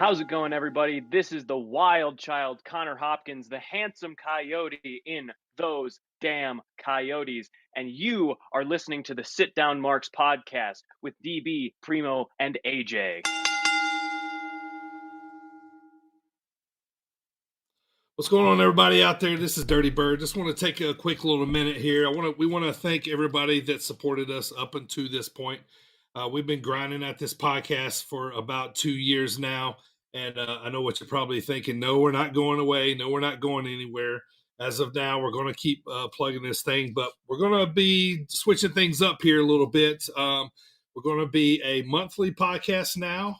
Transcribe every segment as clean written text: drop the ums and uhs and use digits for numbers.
How's it going, everybody? This is the wild child, Connor Hopkins, the handsome coyote in Those Damn Coyotes. And you are listening to the Sit Down Marks podcast with DB, Primo, and AJ. What's going on, everybody out there? This is Dirty Bird. Just want to take a quick little minute here. We want to thank everybody that supported us up until this point. We've been grinding at this podcast for about 2 years now, and I know what you're probably thinking. No, we're not going away. No, we're not going anywhere. As of now, we're going to keep plugging this thing, but we're going to be switching things up here a little bit. We're going to be a monthly podcast now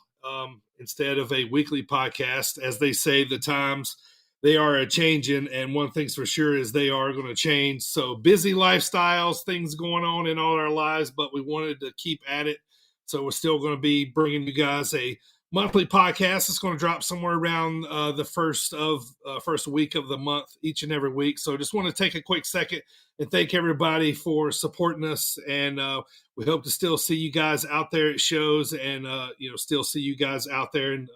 instead of a weekly podcast. As they say, the times they are a changing, and one thing's for sure is they are going to change. So busy lifestyles, things going on in all our lives, but we wanted to keep at it. So we're still going to be bringing you guys a monthly podcast. It's going to drop somewhere around the first week of the month, each and every week. So just want to take a quick second and thank everybody for supporting us. And we hope to still see you guys out there at shows, and still see you guys out there. And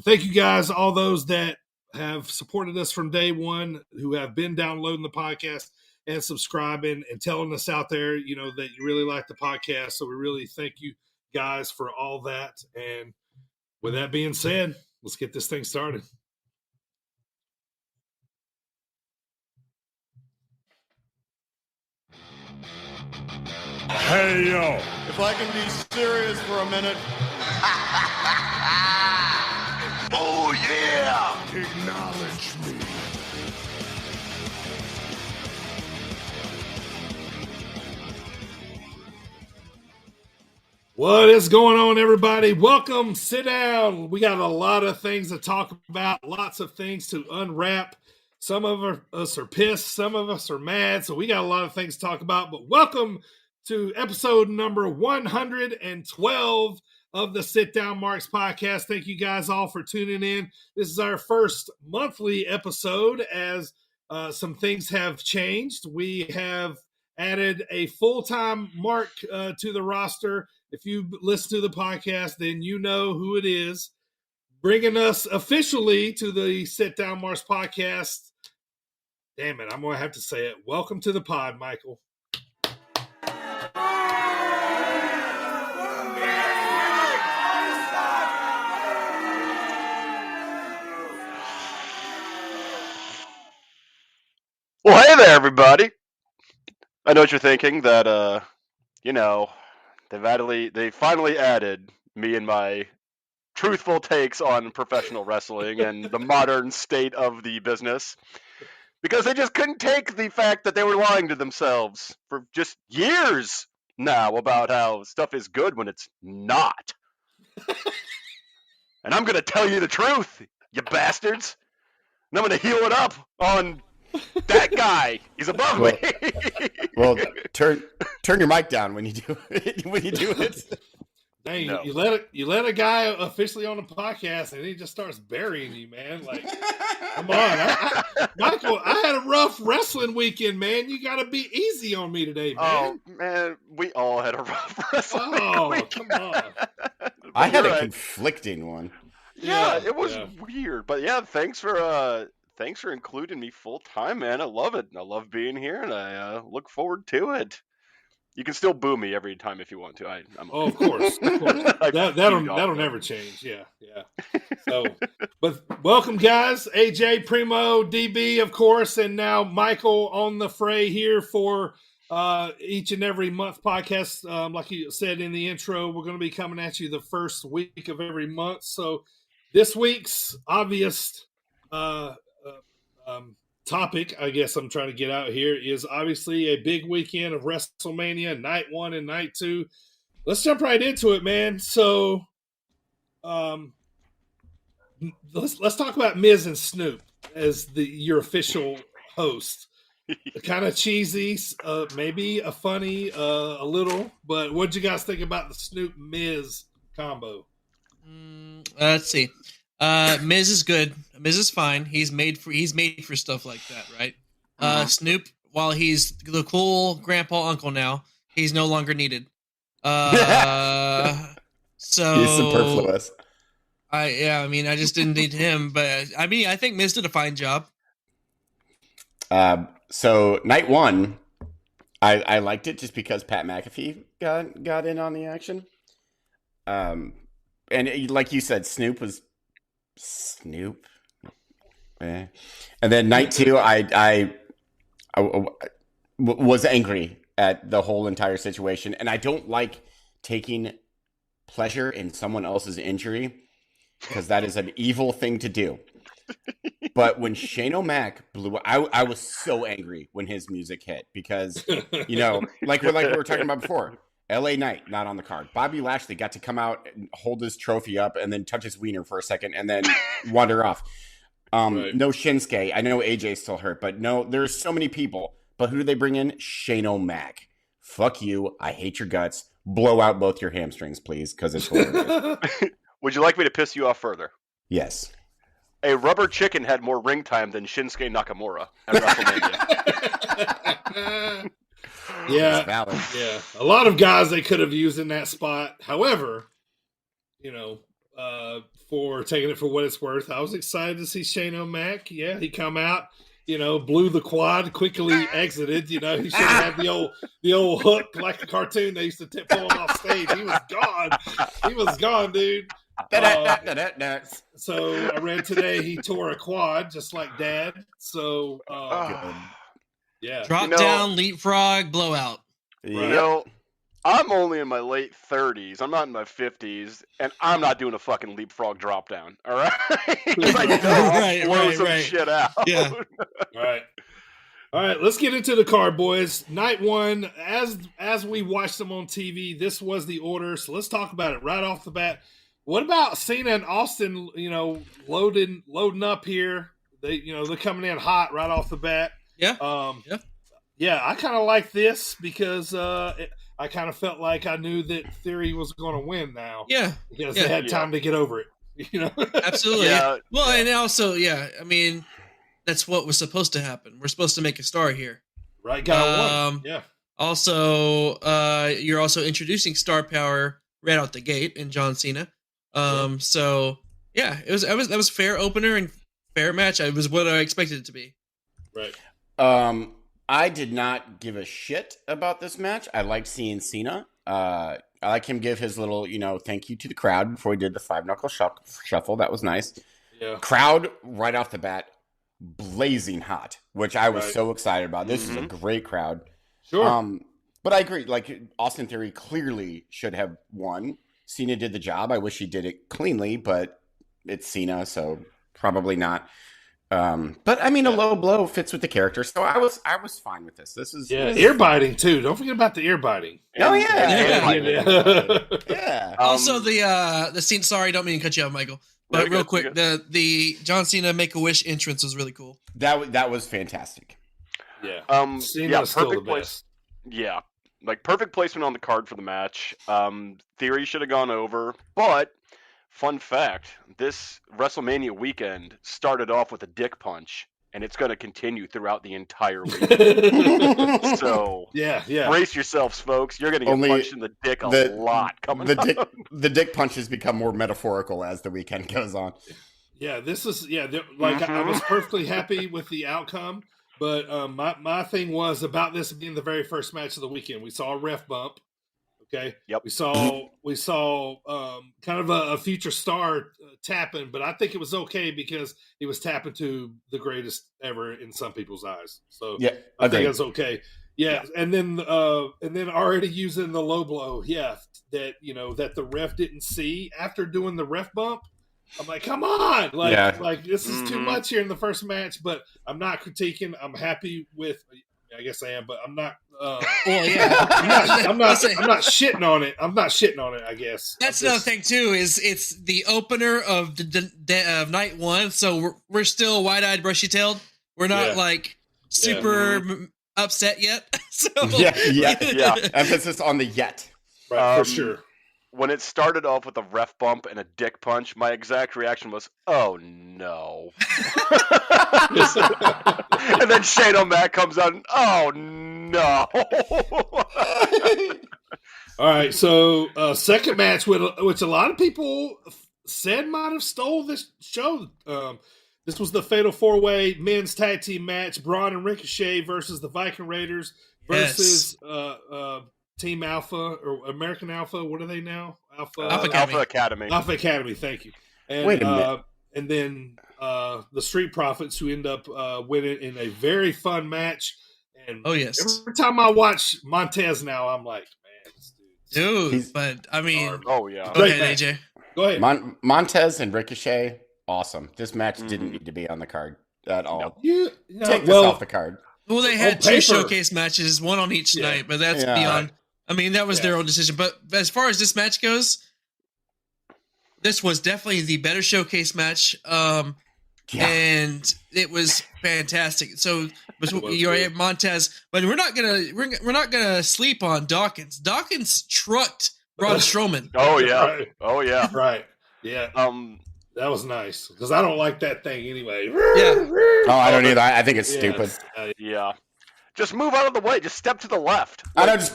thank you guys, all those that have supported us from day one, who have been downloading the podcast and subscribing and telling us out there, that you really like the podcast. So we really thank you guys for all that. And with that being said, let's get this thing started. Hey, yo. If I can be serious for a minute. Oh, yeah! Acknowledge me. What is going on, everybody? Welcome. Sit down. We got a lot of things to talk about, lots of things to unwrap. Some of us are pissed, some of us are mad, so we got a lot of things to talk about. But welcome to episode number 112 of the Sit Down Marks podcast. Thank you guys all for tuning in. This is our first monthly episode, as some things have changed. We have added a full-time Mark to the roster. If you listen to the podcast, then you know who it is. Bringing us officially to the Sit Down Marks podcast. Damn it, I'm going to have to say it. Welcome to the pod, Michael. Well, hey there, everybody. I know what you're thinking, that, they finally added me and my truthful takes on professional wrestling and the modern state of the business, because they just couldn't take the fact that they were lying to themselves for just years now about how stuff is good when it's not. And I'm going to tell you the truth, you bastards. And I'm going to heal it up on that guy. He's above me. Well, turn your mic down when you do it. Dang, No. you let a guy officially on the podcast, and he just starts burying you, man. Like, come on, Michael. I had a rough wrestling weekend, man. You got to be easy on me today, man. Oh man, we all had a rough wrestling weekend. Come on. I had a conflicting one. Yeah, it was yeah. weird, but yeah, thanks for including me full time, man. I love it. I love being here, and I look forward to it. You can still boo me every time if you want to. I'm okay. Oh, of course. That'll never change. Yeah. So, but welcome, guys. AJ, Primo, DB, of course, and now Michael on the fray here for each and every month podcast. Like you said in the intro, we're going to be coming at you the first week of every month. So, this week's obvious topic, I guess I'm trying to get out here, is obviously a big weekend of Wrestlemania, night 1 and night 2. Let's jump right into it, man. So, let's talk about Miz and Snoop as your official host. Kind of cheesy, maybe a funny, a little. But what'd you guys think about the Snoop Miz combo? Let's see. Miz is good. Miz is fine. He's made for stuff like that, right? Snoop, while he's the cool grandpa uncle now, he's no longer needed. So he's superfluous. I mean, I just didn't need him, but I mean, I think Miz did a fine job. So night one, I liked it just because Pat McAfee got in on the action. And like you said, Snoop. And then night two, I was angry at the whole entire situation, and I don't like taking pleasure in someone else's injury because that is an evil thing to do. But when Shane O'Mac blew, I was so angry when his music hit because, you know, like we were talking about before, LA Knight not on the card. Bobby Lashley got to come out and hold his trophy up and then touch his wiener for a second and then wander off. Right. No Shinsuke. I know AJ's still hurt, but no, there's so many people. But who do they bring in? Shane O'Mac. Fuck you. I hate your guts. Blow out both your hamstrings, please, because it's hilarious. Would you like me to piss you off further? Yes. A rubber chicken had more ring time than Shinsuke Nakamura at WrestleMania. Yeah. A lot of guys they could have used in that spot. However, you know, for taking it for what it's worth, I was excited to see Shane O'Mac. Yeah, he come out, you know, blew the quad, quickly exited. You know, he should have had the old hook like the cartoon they used to pull him off stage. He was gone. He was gone, dude. So I read today he tore a quad just like Dad. So yeah, drop down, leapfrog, blowout. You know, I'm only in my late 30s. I'm not in my 50s, and I'm not doing a fucking leapfrog drop down. All right, I'll blow some shit out. Yeah. All right, let's get into the card, boys. Night one, as we watched them on TV, this was the order. So let's talk about it right off the bat. What about Cena and Austin? You know, loading up here. They're coming in hot right off the bat. Yeah. Yeah. I kind of like this because I kind of felt like I knew that Theory was going to win now. Yeah. Because they had time to get over it. You know. Absolutely. Yeah. Well, and also, I mean, that's what was supposed to happen. We're supposed to make a star here. Right. Got one. Yeah. Also, you're also introducing star power right out the gate in John Cena. So yeah, that was fair opener and fair match. It was what I expected it to be. Right. I did not give a shit about this match. I liked seeing Cena. I like him give his little, thank you to the crowd before he did the 5-knuckle shuffle. That was nice. Yeah. Crowd right off the bat, blazing hot, which I was so excited about. This is a great crowd. Sure. But I agree. Like Austin Theory clearly should have won. Cena did the job. I wish he did it cleanly, but it's Cena, so probably not. But I mean, a low blow fits with the character, so I was fine with this. This is ear biting too. Don't forget about the ear biting. Oh yeah. Also, the scene. Sorry, don't mean to cut you off, Michael. But real quick, the John Cena Make-A-Wish entrance was really cool. That was fantastic. Yeah. Cena's still the best. Yeah. Like, perfect placement on the card for the match. Theory should have gone over. But, fun fact, this WrestleMania weekend started off with a dick punch, and it's going to continue throughout the entire weekend. So, brace yourselves, folks. You're going to get punched in the dick a lot coming up. The dick punches become more metaphorical as the weekend goes on. Yeah, this is, I was perfectly happy with the outcome. But my thing was about this being the very first match of the weekend. We saw a ref bump. Okay. Yep. We saw kind of a future star tapping, but I think it was okay because he was tapping to the greatest ever in some people's eyes. So I think it's okay. Yeah. And then already using the low blow. Yeah. That that the ref didn't see after doing the ref bump. I'm like, come on! Like this is too much here in the first match. But I'm not critiquing. I'm happy with. I guess I am, but I'm not. I'm not shitting on it. I'm not shitting on it. I guess that's another thing too. Is it's the opener of of night one, so we're still wide-eyed, bushy-tailed. We're not like super upset yet. So Emphasis on the yet. Right, for sure. When it started off with a ref bump and a dick punch, my exact reaction was, "Oh no!" And then Shane O'Mac comes out, and, "Oh no!" All right, so second match, which a lot of people said might have stole this show. This was the Fatal 4-Way men's tag team match: Braun and Ricochet versus the Viking Raiders versus Team Alpha or American Alpha. What are they now? Alpha Academy. Alpha Academy. Thank you. And, Wait a minute. And then the Street Profits, who end up winning in a very fun match. And every time I watch Montez now, I'm like, man, this dude. But I mean, oh yeah. Go ahead, AJ. Go ahead. Montez and Ricochet, awesome. This match didn't need to be on the card at all. Yeah, Take this off the card. Well, they had two showcase matches, one on each night, but that's beyond. I mean, that was their own decision. But as far as this match goes, this was definitely the better showcase match, and it was fantastic. So you're Montez, but we're not gonna sleep on Dawkins. Dawkins trucked Braun Strowman. Oh yeah, Right. oh yeah, Right. Yeah. That was nice because I don't like that thing anyway. Yeah. Oh, I don't either. I think it's stupid. yeah. Just move out of the way. Just step to the left. I don't just.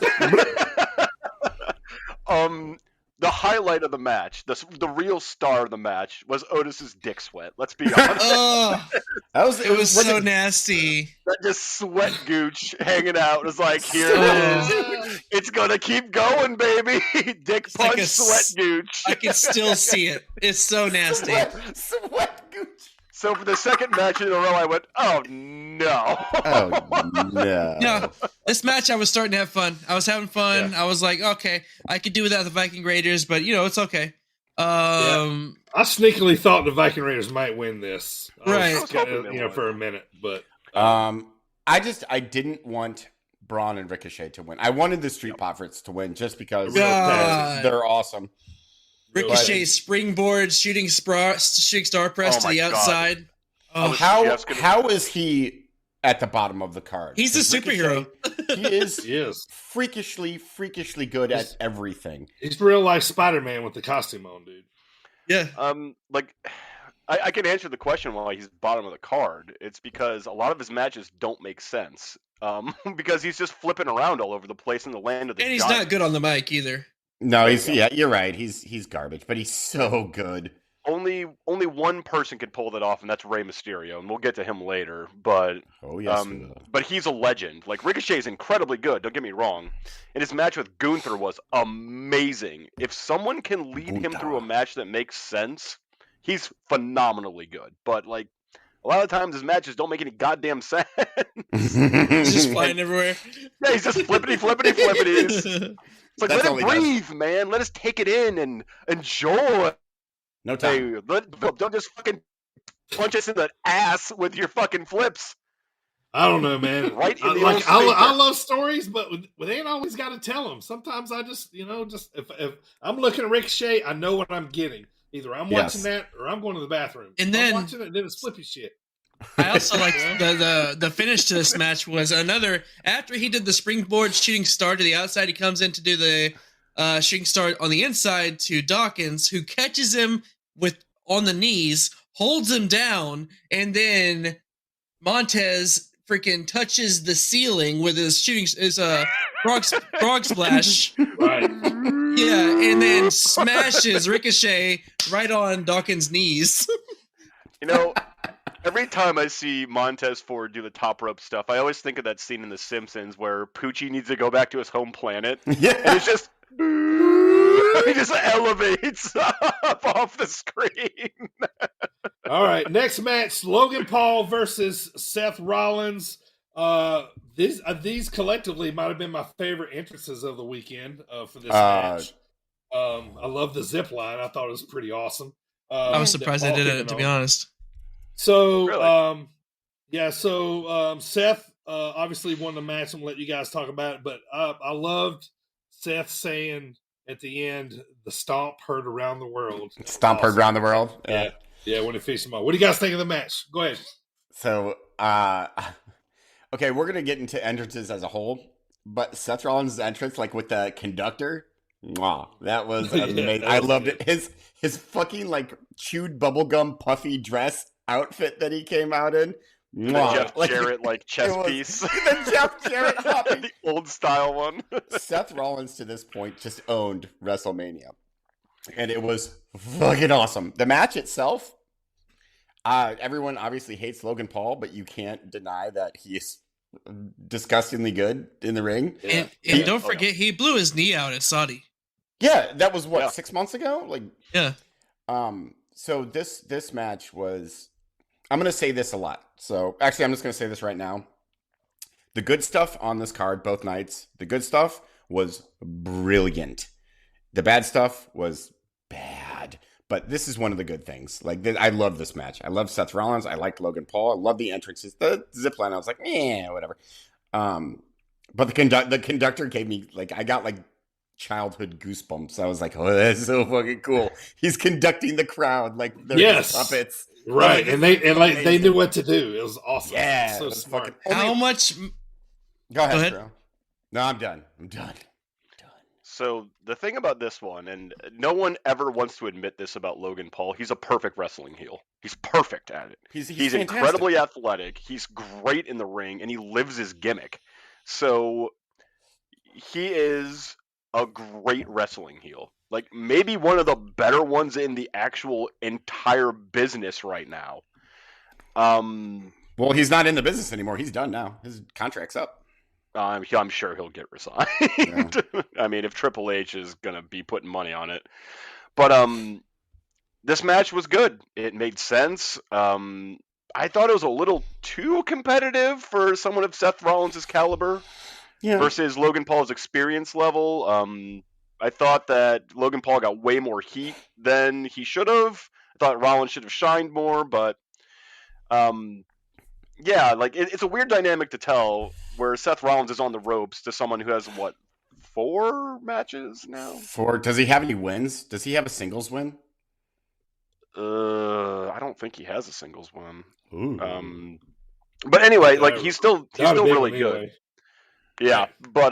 The highlight of the match, the real star of the match, was Otis's dick sweat. Let's be honest. It was so nasty. That just sweat gooch hanging out. It was like, here it is. It's gonna keep going, baby. Dick It's punch, like sweat gooch. I can still see it. It's so nasty. Sweat gooch. So for the second match in a row, I went, oh no. Oh no. No, this match I was starting to have fun. I was having fun. I was like, okay, I could do without the Viking Raiders, but it's okay. I sneakily thought the Viking Raiders might win this. Right. I was kinda, for a minute, but I didn't want Braun and Ricochet to win. I wanted the Street Profits to win just because they're awesome. Ricochet springboard shooting star press to the outside. Oh, how is he at the bottom of the card? He's a superhero. He is. he is freakishly good at everything. He's real life Spider-Man with the costume on, dude. Yeah. I can answer the question why he's bottom of the card. It's because a lot of his matches don't make sense. Because he's just flipping around all over the place in the land of the And he's not good on the mic either. No, you're right. He's garbage, but he's so good. Only one person could pull that off, and that's Rey Mysterio, and we'll get to him later. But but he's a legend. Like Ricochet is incredibly good. Don't get me wrong. And his match with Gunther was amazing. If someone can lead him through a match that makes sense, he's phenomenally good. But like a lot of times, his matches don't make any goddamn sense. He's just flying everywhere. Yeah, he's just flippity. It's like, let it breathe, man. Let us take it in and enjoy. No time. Hey, don't just fucking punch us in the ass with your fucking flips. I don't know, man. Right in the I love stories, but they ain't always got to tell them. Sometimes I just, if I'm looking at Ricochet, I know what I'm getting. Either I'm watching that or I'm going to the bathroom. And then I'm watching it, then it's flippy shit. I also like the finish to this match was another after he did the springboard shooting star to the outside, he comes in to do the shooting star on the inside to Dawkins, who catches him on the knees, holds him down, and then Montez freaking touches the ceiling with his frog splash. Right. Yeah, and then smashes Ricochet right on Dawkins' knees. Every time I see Montez Ford do the top rope stuff, I always think of that scene in The Simpsons where Poochie needs to go back to his home planet. Yeah. And it's just... he just elevates up off the screen. All right, next match, Logan Paul versus Seth Rollins. These collectively might have been my favorite entrances of the weekend for this match. I love the zip line. I thought it was pretty awesome. I was surprised they did it, to be honest. So, Really? Seth obviously won the match. I'm going to let you guys talk about it, but I loved Seth saying at the end, the stomp heard around the world. Stomp heard around the world? Yeah, when it faced him out. What do you guys think of the match? Go ahead. So, okay, we're going to get into entrances as a whole, but Seth Rollins' entrance, like with the conductor, that was amazing. I loved it. His fucking like chewed bubblegum puffy dress outfit that he came out in. The Jeff Jarrett chess piece. The Jeff Jarrett the old style one. Seth Rollins to this point just owned WrestleMania. And it was fucking awesome. The match itself, everyone obviously hates Logan Paul, but you can't deny that he is disgustingly good in the ring. Yeah. And don't forget, he blew his knee out at Saudi. Yeah, that was what, 6 months ago? Like, yeah. So this match was, I'm going to say this a lot. So actually, I'm just going to say this right now. The good stuff on this card, both nights, the good stuff was brilliant. The bad stuff was bad. But this is one of the good things. Like, I love this match. I love Seth Rollins. I liked Logan Paul. I love the entrances. The zipline, I was like, whatever. But the conductor gave me, like, I got, like, childhood goosebumps. I was like, oh, that's so fucking cool. He's conducting the crowd like they're his puppets. Right. And they knew what to do. It was awesome. Yeah. So smart. How much? Go ahead, bro. No, I'm done. So the thing about this one, and no one ever wants to admit this about Logan Paul, he's a perfect wrestling heel. He's perfect at it. He's incredibly athletic. He's great in the ring, and he lives his gimmick. So he is a great wrestling heel. Like, maybe one of the better ones in the actual entire business right now. Well, he's not in the business anymore. He's done now. His contract's up. I'm sure he'll get resigned. Yeah. I mean, if Triple H is going to be putting money on it. But this match was good. It made sense. I thought it was a little too competitive for someone of Seth Rollins' caliber versus Logan Paul's experience level. I thought that Logan Paul got way more heat than he should have. I thought Rollins should have shined more, but yeah, like it's a weird dynamic to tell where Seth Rollins is on the ropes to someone who has, what, 4 matches now? 4. Does he have any wins? Does he have a singles win? I don't think he has a singles win. Ooh. But anyway, like he's still really good. Yeah, but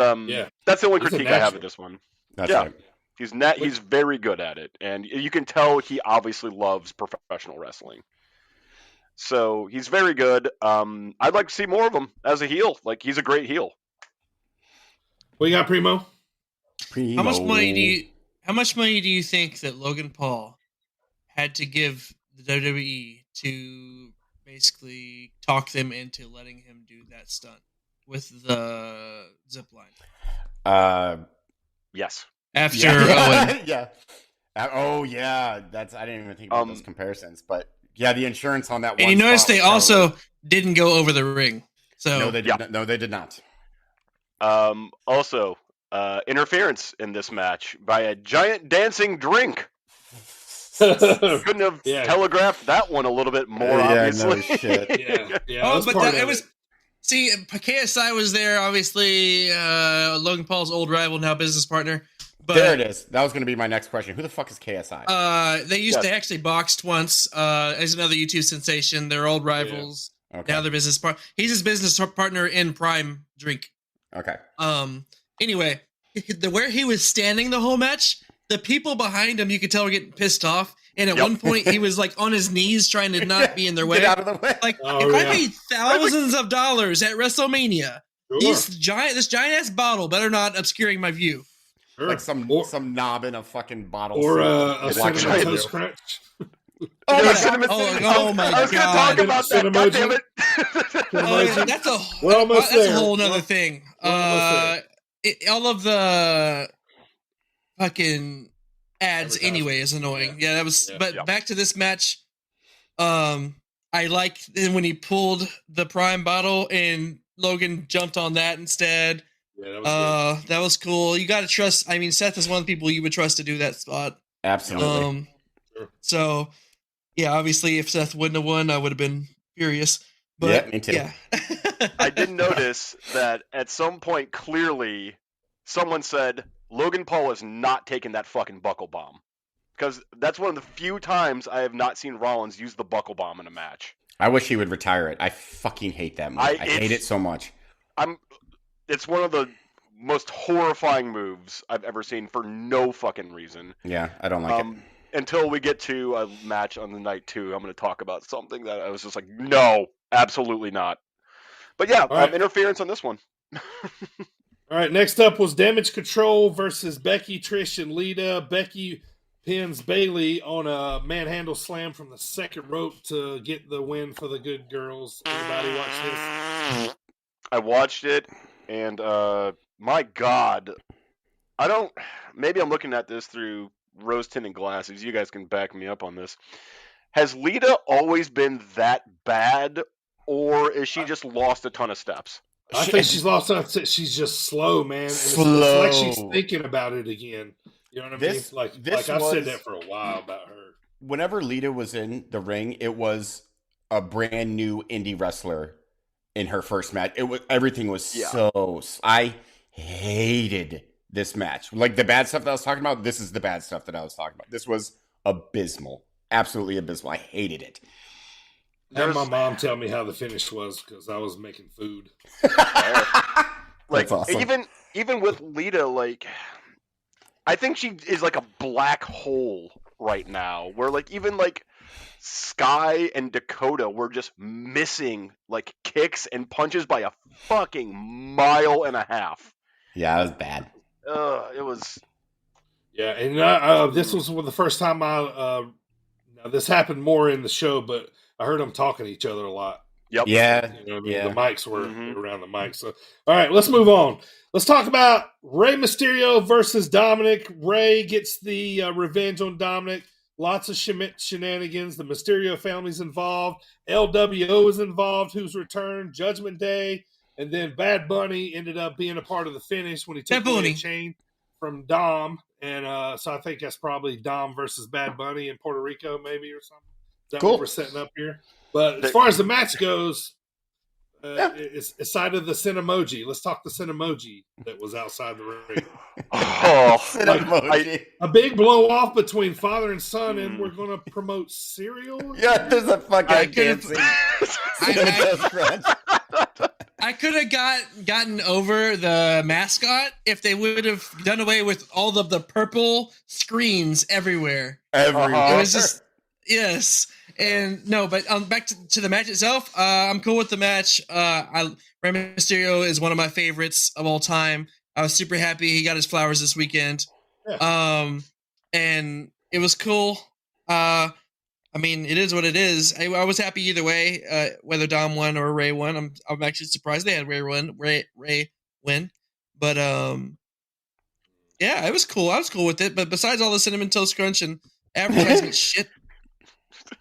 that's the only critique I have of this one. That's right. He's very good at it, and you can tell he obviously loves professional wrestling. So he's very good. I'd like to see more of him as a heel. Like, he's a great heel. What you got, Primo? How much money do you think that Logan Paul had to give the WWE to basically talk them into letting him do that stunt with the zip line? Yes. After Owen. Yeah. Oh yeah. I didn't even think about those comparisons, but yeah, the insurance on that one. And you notice they also didn't go over the ring. So no, they did not. No, they did not. Also, interference in this match by a giant dancing drink. Couldn't have telegraphed that one a little bit more, obviously. No shit. Oh, but it was. See, KSI was there, obviously. Logan Paul's old rival, now business partner. But, there it is. That was going to be my next question. Who the fuck is KSI? They actually boxed once. As another YouTube sensation. They're old rivals. Yeah. Okay. Now they're business partner. He's his business partner in Prime Drink. Okay. Anyway, where he was standing the whole match, the people behind him, you could tell were getting pissed off. And at one point, he was like on his knees trying to not be in their way. Get out of the way. Like, if I paid thousands of dollars at WrestleMania, this giant ass bottle better not obscuring my view. Sure. Like some knob in a fucking bottle. Or a cinnamon toast crunch. Oh my god! I was going to talk about that. God damn it! That's a whole nother thing. All of the fucking ads anyway is annoying. Yeah, that was. But back to this match. I liked when he pulled the Prime bottle and Logan jumped on that instead. Yeah, that was cool. You got to trust. I mean, Seth is one of the people you would trust to do that spot. Absolutely. So, yeah, obviously, if Seth wouldn't have won, I would have been furious. But, yeah, me too. Yeah. I did notice that at some point, clearly, someone said Logan Paul is not taking that fucking buckle bomb. Because that's one of the few times I have not seen Rollins use the buckle bomb in a match. I wish he would retire it. I fucking hate that move. I hate it so much. It's one of the most horrifying moves I've ever seen for no fucking reason. Yeah, I don't like it. Until we get to a match on the night 2, I'm going to talk about something that I was just like, no, absolutely not. But yeah, interference on this one. All right, next up was Damage Control versus Becky, Trish, and Lita. Becky pins Bailey on a manhandle slam from the second rope to get the win for the good girls. Anybody watch this? I watched it, and my God, maybe I'm looking at this through rose-tinted glasses. You guys can back me up on this. Has Lita always been that bad, or is she just lost a ton of steps? I think she's lost. She's just slow, man. And it's like she's thinking about it again. You know what I mean? Like I've said that for a while about her. Whenever Lita was in the ring, it was a brand new indie wrestler in her first match. Everything was so. I hated this match. Like the bad stuff that I was talking about. This is the bad stuff that I was talking about. This was abysmal, absolutely abysmal. I hated it. Had my mom tell me how the finish was because I was making food. Like awesome. even with Lita, like I think she is like a black hole right now, where like even like Sky and Dakota were just missing like kicks and punches by a fucking mile and a half. Yeah, it was bad. It was. Yeah, and this was the first time now this happened more in the show, but I heard them talking to each other a lot. Yep. Yeah. You know what I mean? The mics were around the mic. So, all right, let's move on. Let's talk about Rey Mysterio versus Dominic. Rey gets the revenge on Dominic. Lots of shenanigans. The Mysterio family's involved. LWO is involved, who's returned. Judgment Day. And then Bad Bunny ended up being a part of the finish when he took away a chain from Dom. And so I think that's probably Dom versus Bad Bunny in Puerto Rico, maybe, or something. Is that what we're setting up here? But as far as the match goes, it's side of the Cinemoji. Let's talk the Cinemoji that was outside the ring. A big blow off between father and son, and we're going to promote cereal. Yeah, there's a fucking dancing. I could have gotten over the mascot if they would have done away with all of the purple screens everywhere. It was just and no, but back to the match itself. I'm cool with the match. Rey Mysterio is one of my favorites of all time. I was super happy he got his flowers this weekend. Yeah. And it was cool. I mean, it is what it is. I was happy either way, whether Dom won or Ray won. I'm actually surprised they had Ray win. But yeah, it was cool. I was cool with it. But besides all the Cinnamon Toast Crunch and advertisement shit,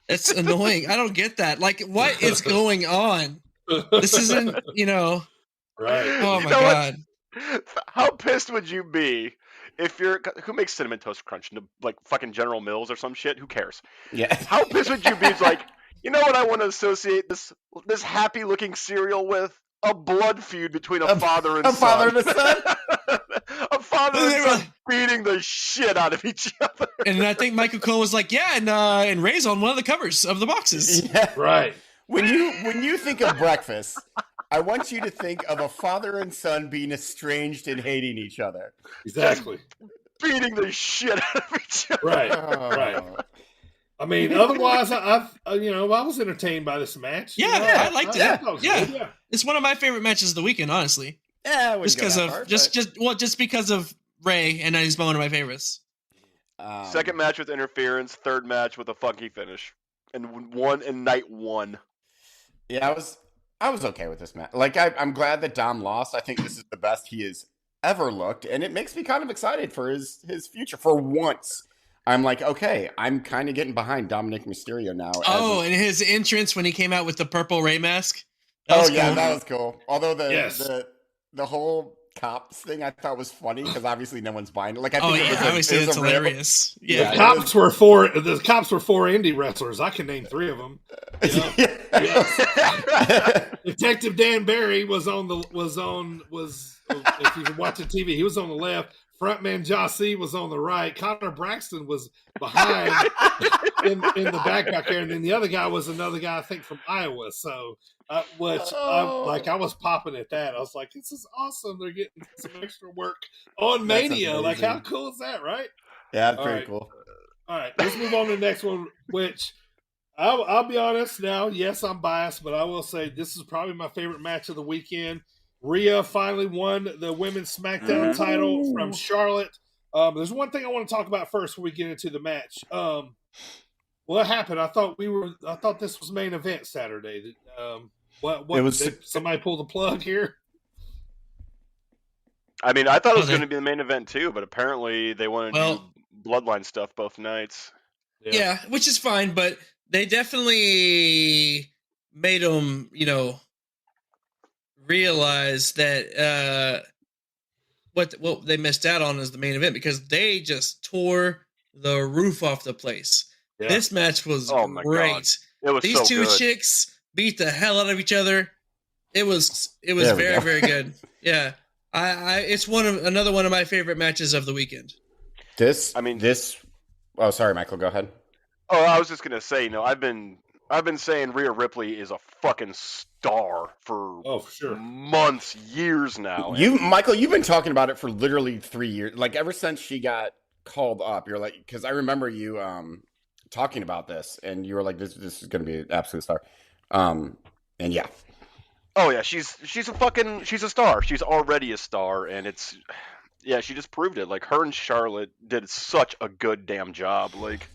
it's annoying. I don't get that. Like, what is going on? This isn't, Right. Oh my God. How pissed would you be if who makes Cinnamon Toast Crunch? Like fucking General Mills or some shit? Who cares? Yeah. How pissed would you be? It's like, you know what I want to associate this happy looking cereal with? A blood feud between a father and son. Father and a son? A father and son beating the shit out of each other. And I think Michael Cole was like, yeah, and Ray's on one of the covers of the boxes. Yeah. Right. When you think of breakfast, I want you to think of a father and son being estranged and hating each other. Exactly. Beating the shit out of each other. Right. Right. I mean, otherwise, I was entertained by this match. Yeah, I liked it. Yeah, it's one of my favorite matches of the weekend, honestly. Yeah, just because of Ray, and he's one of my favorites. Second match with interference, third match with a funky finish, and one in night one. Yeah, I was okay with this match. Like, I'm glad that Dom lost. I think this is the best he has ever looked, and it makes me kind of excited for his future. For once, I'm like, okay, I'm kind of getting behind Dominic Mysterio now. And his entrance when he came out with the purple Ray mask. That was cool. Although the whole cops thing I thought was funny because obviously no one's buying it. Like, I think it's hilarious. Yeah, the cops were four indie wrestlers. I can name 3 of them. Detective Dan Barry was if you're watching TV, he was on the left. Frontman Josh C was on the right. Connor Braxton was behind in the back there, and then the other guy was another guy I think from Iowa. So, I was popping at that. I was like, "This is awesome! They're getting some extra work on Mania. Like, how cool is that, right?" Yeah, that's pretty cool. All right, let's move on to the next one. Which I'll be honest now. Yes, I'm biased, but I will say this is probably my favorite match of the weekend. Rhea finally won the women's SmackDown title from Charlotte. There's one thing I want to talk about first before we get into the match. What happened? I thought this was main event Saturday. What did somebody pull the plug here? I mean, I thought it was going to be the main event too, but apparently they want to do Bloodline stuff both nights. Yeah, which is fine, but they definitely made them, realize that what they missed out on is the main event, because they just tore the roof off the place. Yeah. This match was great. It was These two chicks beat the hell out of each other. It was very, very good. Yeah. It's another one of my favorite matches of the weekend. Oh, sorry, Michael, go ahead. Oh, I was just gonna say, I've been saying Rhea Ripley is a fucking star for months, years now. Michael, you've been talking about it for literally 3 years. Like ever since she got called up, you're like, because I remember you talking about this, and you were like, "This is gonna be an absolute star," and yeah. Oh yeah, she's a star. She's already a star, and she just proved it. Like her and Charlotte did such a good damn job. Like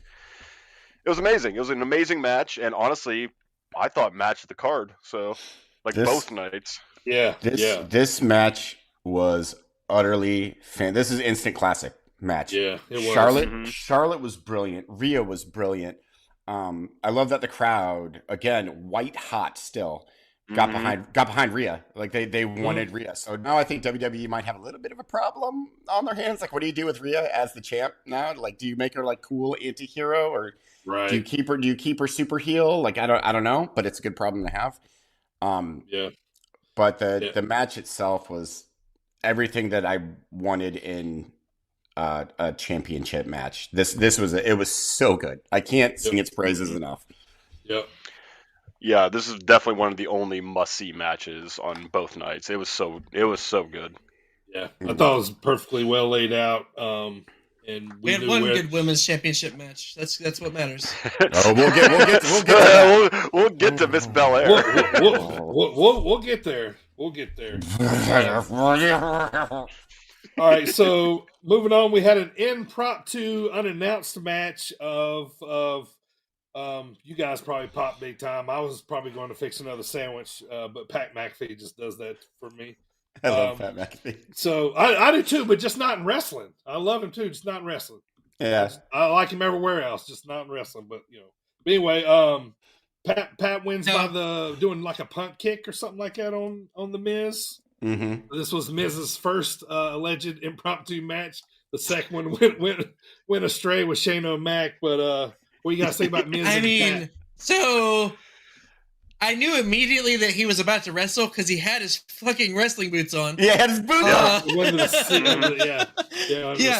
it was amazing. It was an amazing match, and honestly, I thought match of the card. So both nights. Yeah. This match was utterly This is instant classic match. Yeah, it was. Charlotte was brilliant. Rhea was brilliant. I love that the crowd, again, white hot still. Got behind Rhea. Like they wanted Rhea. So now I think WWE might have a little bit of a problem on their hands. Like, what do you do with Rhea as the champ now? Like, do you make her like cool anti-hero, or do you keep her super heel? Like, I don't know, but it's a good problem to have. But the match itself was everything that I wanted in a championship match. It was so good. I can't sing its praises enough. Yep. Yeah, this is definitely one of the only must-see matches on both nights. It was so good. Yeah, I thought it was perfectly well laid out. And we had one good women's championship match. That's what matters. We'll get to Miss Belair. We'll get there. We'll get there. All right, so moving on, we had an impromptu, unannounced match of. You guys probably popped big time. I was probably going to fix another sandwich, but Pat McAfee just does that for me. I love Pat McAfee. So I do too, but just not in wrestling. I love him too, just not in wrestling. Yeah, I like him everywhere else, just not in wrestling. But But anyway, Pat wins by doing like a punt kick or something like that on the Miz. Mm-hmm. This was Miz's first alleged impromptu match. The second one went astray with Shane O'Mac, but. What you got to say about Miz? So I knew immediately that he was about to wrestle because he had his fucking wrestling boots on. Yeah, he had his boots on. Under the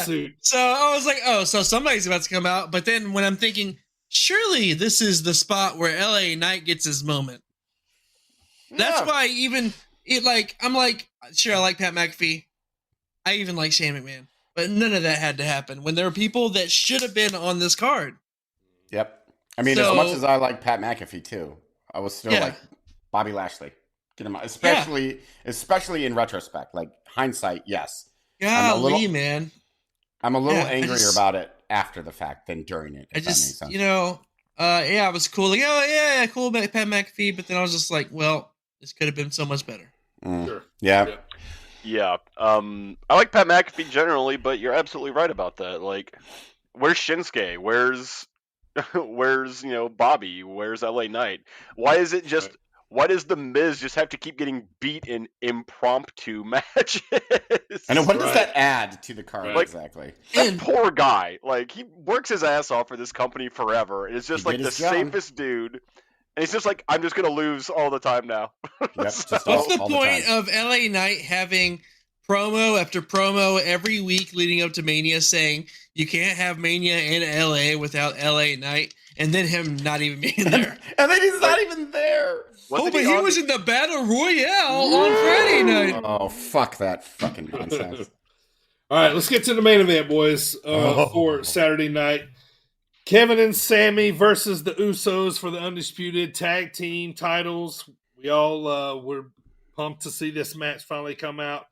suit. So I was like, oh, so somebody's about to come out. But then when I'm thinking, surely this is the spot where LA Knight gets his moment. That's why I'm like, sure, I like Pat McAfee. I even like Shane McMahon. But none of that had to happen when there were people that should have been on this card. Yep. I mean, as much as I like Pat McAfee too, I was still like Bobby Lashley. Get him out. Especially in retrospect. Like hindsight, yes. Golly, man. I'm a little angrier about it after the fact than during it. If that makes sense. I was cool. Like, cool about Pat McAfee, but then I was just like, well, this could have been so much better. Sure. Yeah. Yeah. I like Pat McAfee generally, but you're absolutely right about that. Like, where's Shinsuke? Where's Bobby? Where's LA Knight? Why is it just? Why does the Miz just have to keep getting beat in impromptu matches? And what does that add to the card exactly? That poor guy. Like he works his ass off for this company forever. It's just like the safest dude. And he's just like, I'm just gonna lose all the time now. What's the point of LA Knight having promo after promo every week leading up to Mania saying you can't have Mania in LA without LA Knight, and then him not even being there? And then he's not even there. But he was in the Battle Royale on Friday night. Oh, fuck that fucking nonsense. All right, let's get to the main event, boys, for Saturday night. Kevin and Sammy versus the Usos for the undisputed tag team titles. We all were pumped to see this match finally come out.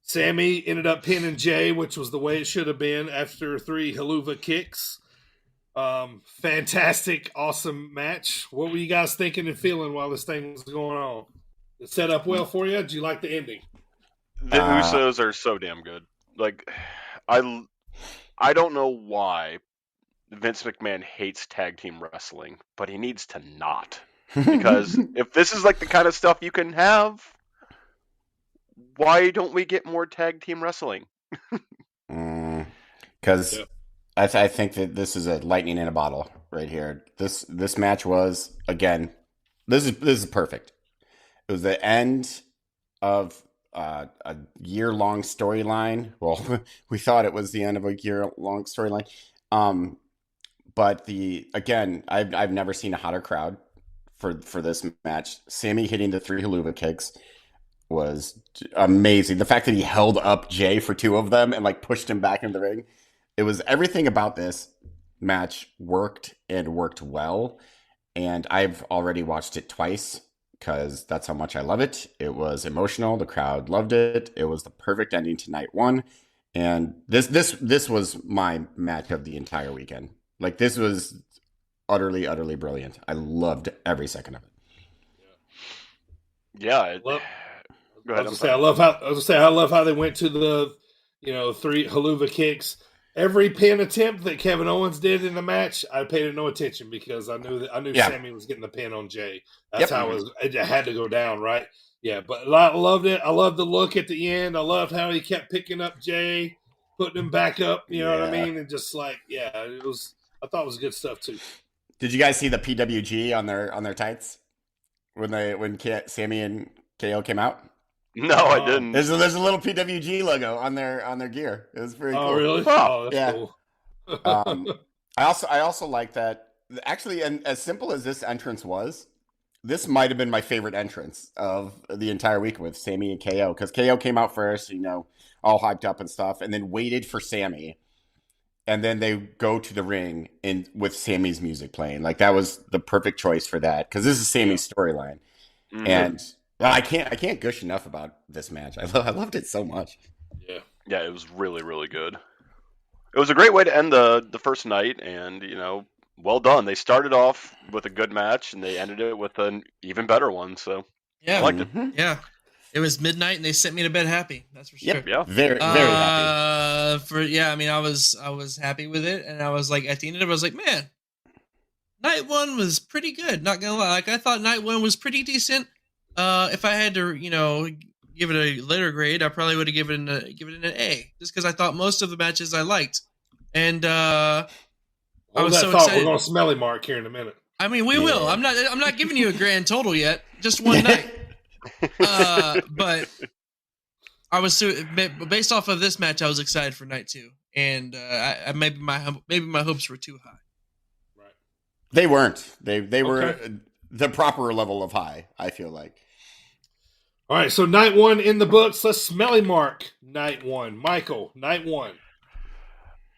Sammy ended up pinning Jay, which was the way it should have been after 3 haluva kicks. Fantastic, awesome match. What were you guys thinking and feeling while this thing was going on? It set up well for you? Did you like the ending? The Usos are so damn good. Like, I don't know why Vince McMahon hates tag team wrestling, but he needs to not. Because if this is like the kind of stuff you can have, why don't we get more tag team wrestling? Because I think that this is a lightning in a bottle right here. This match was, again, this is perfect. It was the end of a year-long storyline. Well, we thought it was the end of a year-long storyline. But I've never seen a hotter crowd for this match. Sammy hitting the 3 haluva kicks was amazing. The fact that he held up Jay for 2 of them and like pushed him back into the ring. It was everything about this match worked and worked well. And I've already watched it twice because that's how much I love it. It was emotional. The crowd loved it. It was the perfect ending to night 1. And this was my match of the entire weekend. Like, this was utterly, utterly brilliant. I loved every second of it. Yeah. Go ahead. I love how they went to the 3 haluva kicks. Every pin attempt that Kevin Owens did in the match, I paid it no attention because I knew Sammy was getting the pin on Jay. That's how it had to go down, right? Yeah, but I loved it. I loved the look at the end. I loved how he kept picking up Jay, putting him back up. You know what I mean? And just like, it was. I thought it was good stuff too. Did you guys see the PWG on their tights when Sammy and KO came out? No, I didn't. There's a little PWG logo on their gear. It was very cool. Oh, really? Oh, that's cool. I also like that. Actually, and as simple as this entrance was, this might have been my favorite entrance of the entire week with Sammy and KO, because KO came out first, all hyped up and stuff, and then waited for Sammy, and then they go to the ring and with Sammy's music playing. Like, that was the perfect choice for that, because this is Sammy's storyline, and. I can't gush enough about this match. I loved it so much. Yeah, it was really, really good. It was a great way to end the first night, and well done. They started off with a good match, and they ended it with an even better one. So I liked it. Yeah, it was midnight, and they sent me to bed happy. That's for sure. Yep. Yeah, very happy. I was happy with it, and I was like, at the end of it, I was like, man, night 1 was pretty good. Not gonna lie, like I thought night 1 was pretty decent. If I had to, give it a letter grade, I probably would have given it an A, just because I thought most of the matches I liked, and I was so excited. We're going to smelly mark here in a minute. I mean, we will. I'm not giving you a grand total yet, just one night. But I was based off of this match, I was excited for night 2, and maybe my hopes were too high. Right. They weren't. They were the proper level of high, I feel like. All right, so night 1 in the books. Let's smelly mark night 1. Michael, night 1.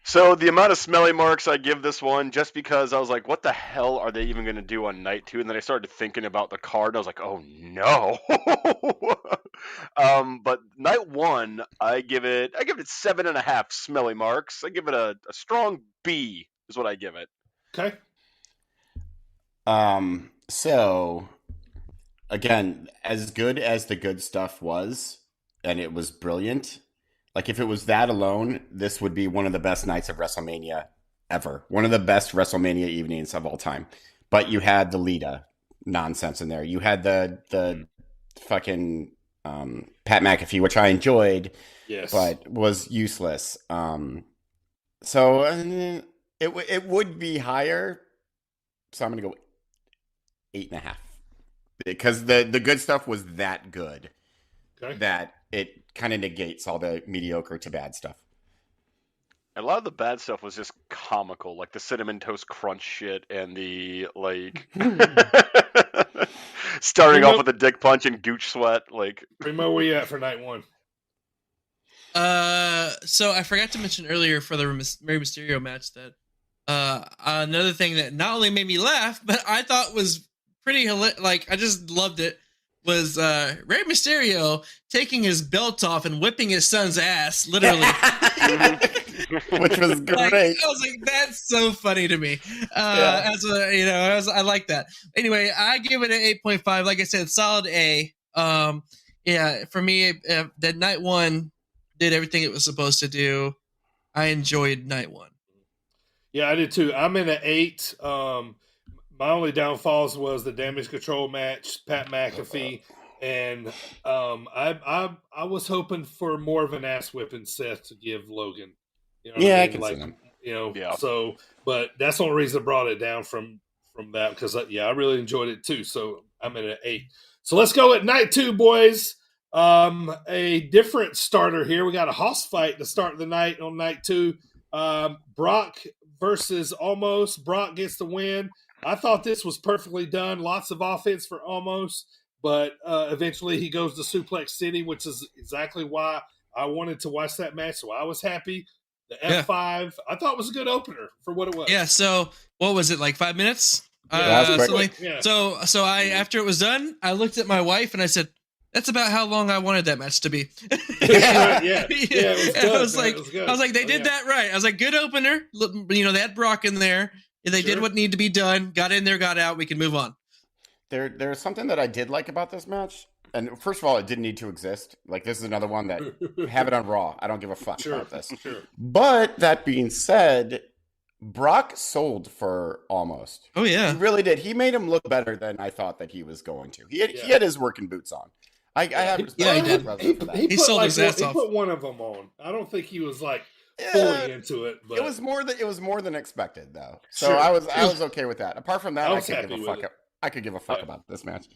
So the amount of smelly marks I give this one, just because I was like, what the hell are they even going to do on night 2? And then I started thinking about the card. And I was like, oh no. But night 1, I give it 7.5 smelly marks. I give it a strong B is what I give it. Okay. So again, as good as the good stuff was, and it was brilliant, like if it was that alone, this would be one of the best nights of WrestleMania ever. One of the best WrestleMania evenings of all time. But you had the Lita nonsense in there. You had the fucking Pat McAfee, which I enjoyed, but was useless. So it would be higher. So I'm going to go 8.5. Because the good stuff was that good that it kind of negates all the mediocre to bad stuff. And a lot of the bad stuff was just comical, like the Cinnamon Toast Crunch shit and the, like, starting off with a dick punch and gooch sweat. Like, Primo, where you at for night 1? So I forgot to mention earlier for the Rey Mysterio match that another thing that not only made me laugh, but I thought was pretty hilarious. Like, I just loved it. was Rey Mysterio taking his belt off and whipping his son's ass, literally. Which was great. I was like, that's so funny to me. I like that. Anyway, I give it an 8.5. Like I said, solid A. For me, that night one did everything it was supposed to do. I enjoyed night one. Yeah, I did too. I'm in an 8. My only downfalls was the damage control match, Pat McAfee, and I was hoping for more of an ass whipping Seth to give Logan. You know I can see them. So, but that's the only reason I brought it down from that because I really enjoyed it too. So I'm at an 8. So let's go at night 2, boys. A different starter here. We got a house fight to start the night on night 2. Brock versus Almost. Brock gets the win. I thought this was perfectly done. Lots of offense for Almost, but eventually he goes to Suplex City, which is exactly why I wanted to watch that match. So I was happy. The F5, I thought was a good opener for what it was. Yeah. So what was it, like 5 minutes? Yeah. So after it was done, I looked at my wife and I said, "That's about how long I wanted that match to be." I was like, they did that right. I was like, good opener. They had Brock in there. They did what needed to be done. Got in there, got out. We can move on. There's something that I did like about this match. And first of all, it didn't need to exist. Like, this is another one that have it on Raw. I don't give a fuck about this. Sure. But that being said, Brock sold for Almost. Oh, yeah. He really did. He made him look better than I thought that he was going to. He had his working boots on. I have respect he did. for that. He sold like, his ass off. He put one of them on. I don't think he was like fully into it. But it was more than expected, though. So I was okay with that. Apart from that, I could give a fuck about this match.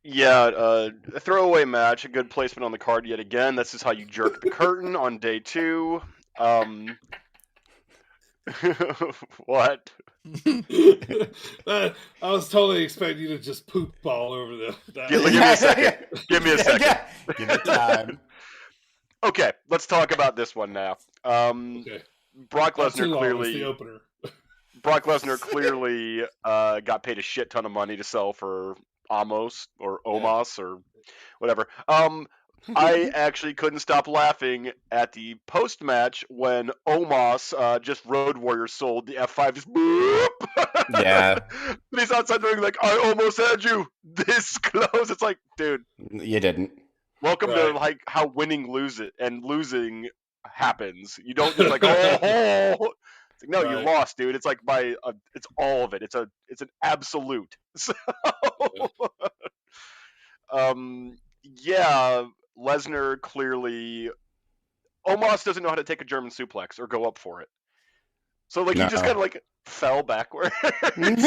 Yeah, a throwaway match, a good placement on the card yet again. This is how you jerk the curtain on day 2. What? I was totally expecting you to just poop all over that. Give me a second. Give me a second. Yeah. Give it time. Okay, let's talk about this one now. Okay. Brock Not too Lesnar long, clearly. it's the opener. Brock Lesnar clearly got paid a shit ton of money to sell for Omos or Omos or whatever. I actually couldn't stop laughing at the post match when Omos just Road Warrior sold the F5 just boop. Yeah. And he's outside doing like, I almost had you this close. It's like, dude, You didn't. welcome to like how losing happens. You don't just like It's like, no, you lost, dude. It's like it's all of it. It's an absolute. So, Lesnar clearly, Omos doesn't know how to take a German suplex or go up for it. So like he just kind of like fell backward. I mean,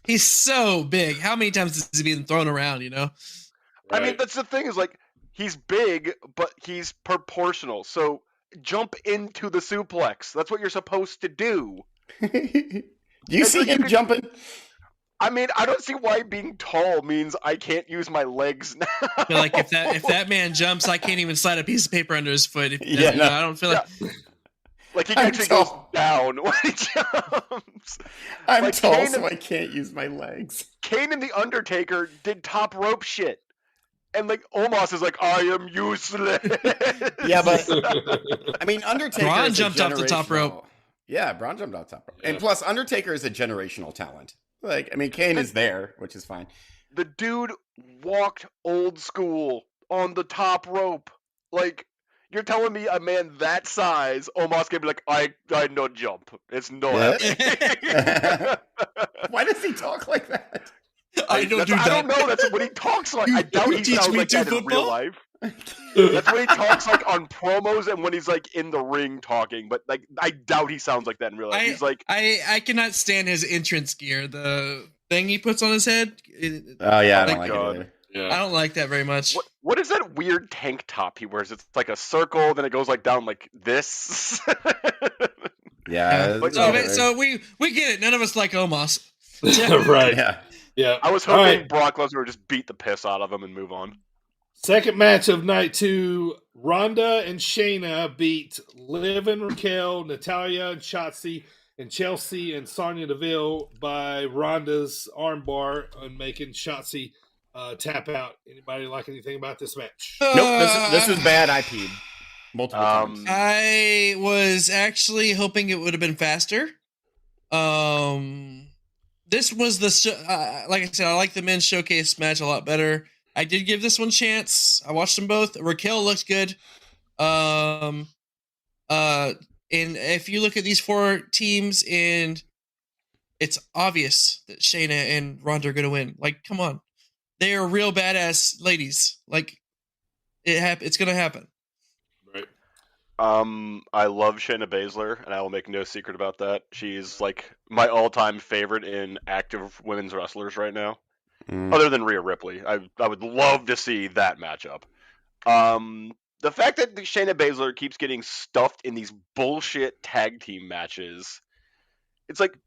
he's so big. How many times has he been thrown around? Right. I mean, that's the thing is like he's big, but he's proportional. So jump into the suplex. That's what you're supposed to do. You see him jumping? I mean, I don't see why being tall means I can't use my legs now. I feel like if that man jumps, I can't even slide a piece of paper under his foot. I don't feel like. Like he actually goes down when he jumps. I'm like tall, so I can't use my legs. Kane and the Undertaker did top rope shit. And like Omos is like, I am useless. Yeah, but I mean, Undertaker. Braun jumped off the top rope. Yeah, Braun jumped off the top rope. And plus, Undertaker is a generational talent. Like, I mean, Kane is there, which is fine. The dude walked old school on the top rope. Like, you're telling me a man that size, Omos can be like, I no jump. It's no happening. Why does he talk like that? I don't know. That's what he talks like. I doubt he sounds like that in real life. That's what he talks like on promos and when he's like in the ring talking. But like, I doubt he sounds like that in real life. He's like, I cannot stand his entrance gear. The thing he puts on his head. Oh yeah, I don't like it either. Yeah. I don't like that very much. What is that weird tank top he wears? It's like a circle, then it goes like down like this. Yeah. So we get it. None of us like Omos. Right. Yeah. I was hoping Brock Lesnar would just beat the piss out of him and move on. Second match of night 2, Ronda and Shayna beat Liv and Raquel, Natalya and Shotzi, and Chelsea and Sonya Deville by Ronda's armbar and making Shotzi tap out. Anybody like anything about this match? Nope, this was bad. I peed multiple times. I was actually hoping it would have been faster. This was like I said, I like the men's showcase match a lot better. I did give this one a chance. I watched them both. Raquel looks good. And if you look at these 4 teams, and it's obvious that Shayna and Ronda are going to win. Like, come on. They are real badass ladies. Like, it's going to happen. Right. I love Shayna Baszler, and I will make no secret about that. She's like my all-time favorite in active women's wrestlers right now, other than Rhea Ripley. I would love to see that matchup. The fact that Shayna Baszler keeps getting stuffed in these bullshit tag team matches, it's like,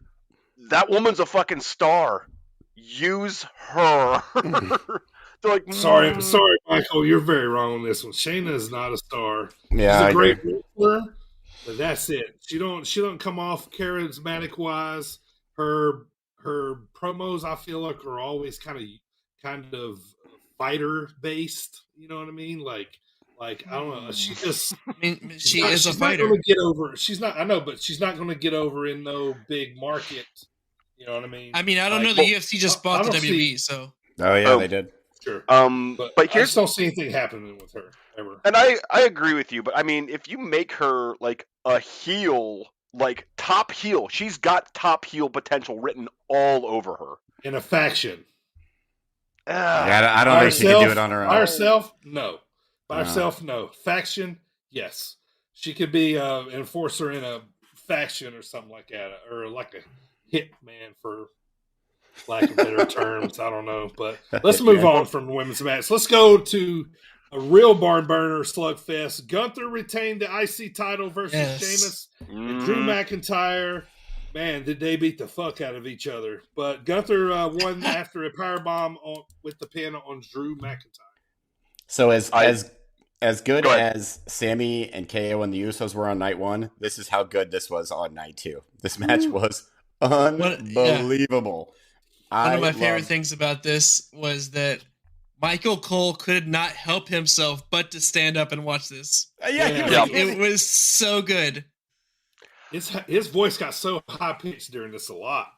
that woman's a fucking star. Use her. They're like, sorry, Michael, you're very wrong on this one. Shayna is not a star. Yeah, she's I a great agree. wrestler, but that's it. She don't come off charismatic wise. Her promos, I feel like, are always kind of fighter based. You know what I mean? Like I don't know. She just. I mean, she is a fighter. Not going to get over. She's not. I know, but she's not going to get over in no big market. You know what I mean? I mean, I don't know. The UFC just bought the WWE, so. Oh yeah, they did. Sure. But I here's just don't see anything happening with her ever. And I agree with you, but I mean, if you make her like a heel, like top heel, she's got top heel potential written all over her. In a faction. Yeah, I don't think she can do it on her own. By herself, no. By herself, no. Faction, yes. She could be an enforcer in a faction or something like that, or like a hitman, for lack of better terms. I don't know, but let's move on from the women's match. Let's go to a real barn burner slugfest. Gunther retained the IC title versus Sheamus and Drew McIntyre. Man, did they beat the fuck out of each other. But Gunther won after a powerbomb with the pin on Drew McIntyre. So as good as Sammy and KO and the Usos were on night 1, this is how good this was on night 2. This match was unbelievable. One of my favorite things about this was that Michael Cole could not help himself but to stand up and watch this. It was so good. His voice got so high pitched during this a lot.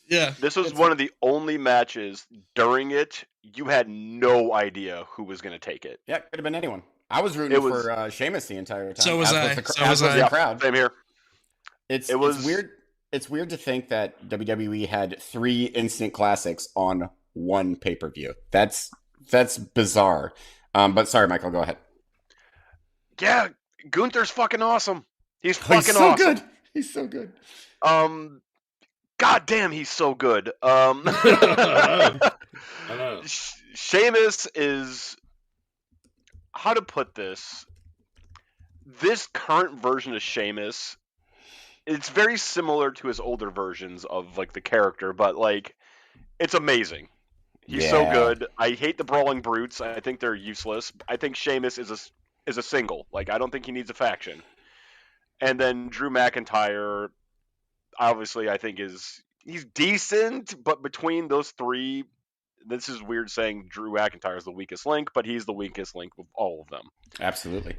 Yeah. This was one of the only matches during it you had no idea who was going to take it. Yeah, could have been anyone. I was rooting for Sheamus the entire time. So was I. The crowd. Same here. It was weird. It's weird to think that WWE had 3 instant classics on one pay-per-view. That's bizarre. But sorry, Michael, go ahead. Yeah, Gunther's fucking awesome. He's so awesome. Good. He's so good. God damn, he's so good. I know. Sheamus is, how to put this? This current version of Sheamus, it's very similar to his older versions of like the character, but like it's amazing. He's so good. I hate the Brawling Brutes. I think they're useless. I think Sheamus is a single. Like, I don't think he needs a faction. And then Drew McIntyre, obviously, I think he's decent, but between those 3, this is weird saying Drew McIntyre is the weakest link, but he's the weakest link of all of them. Absolutely.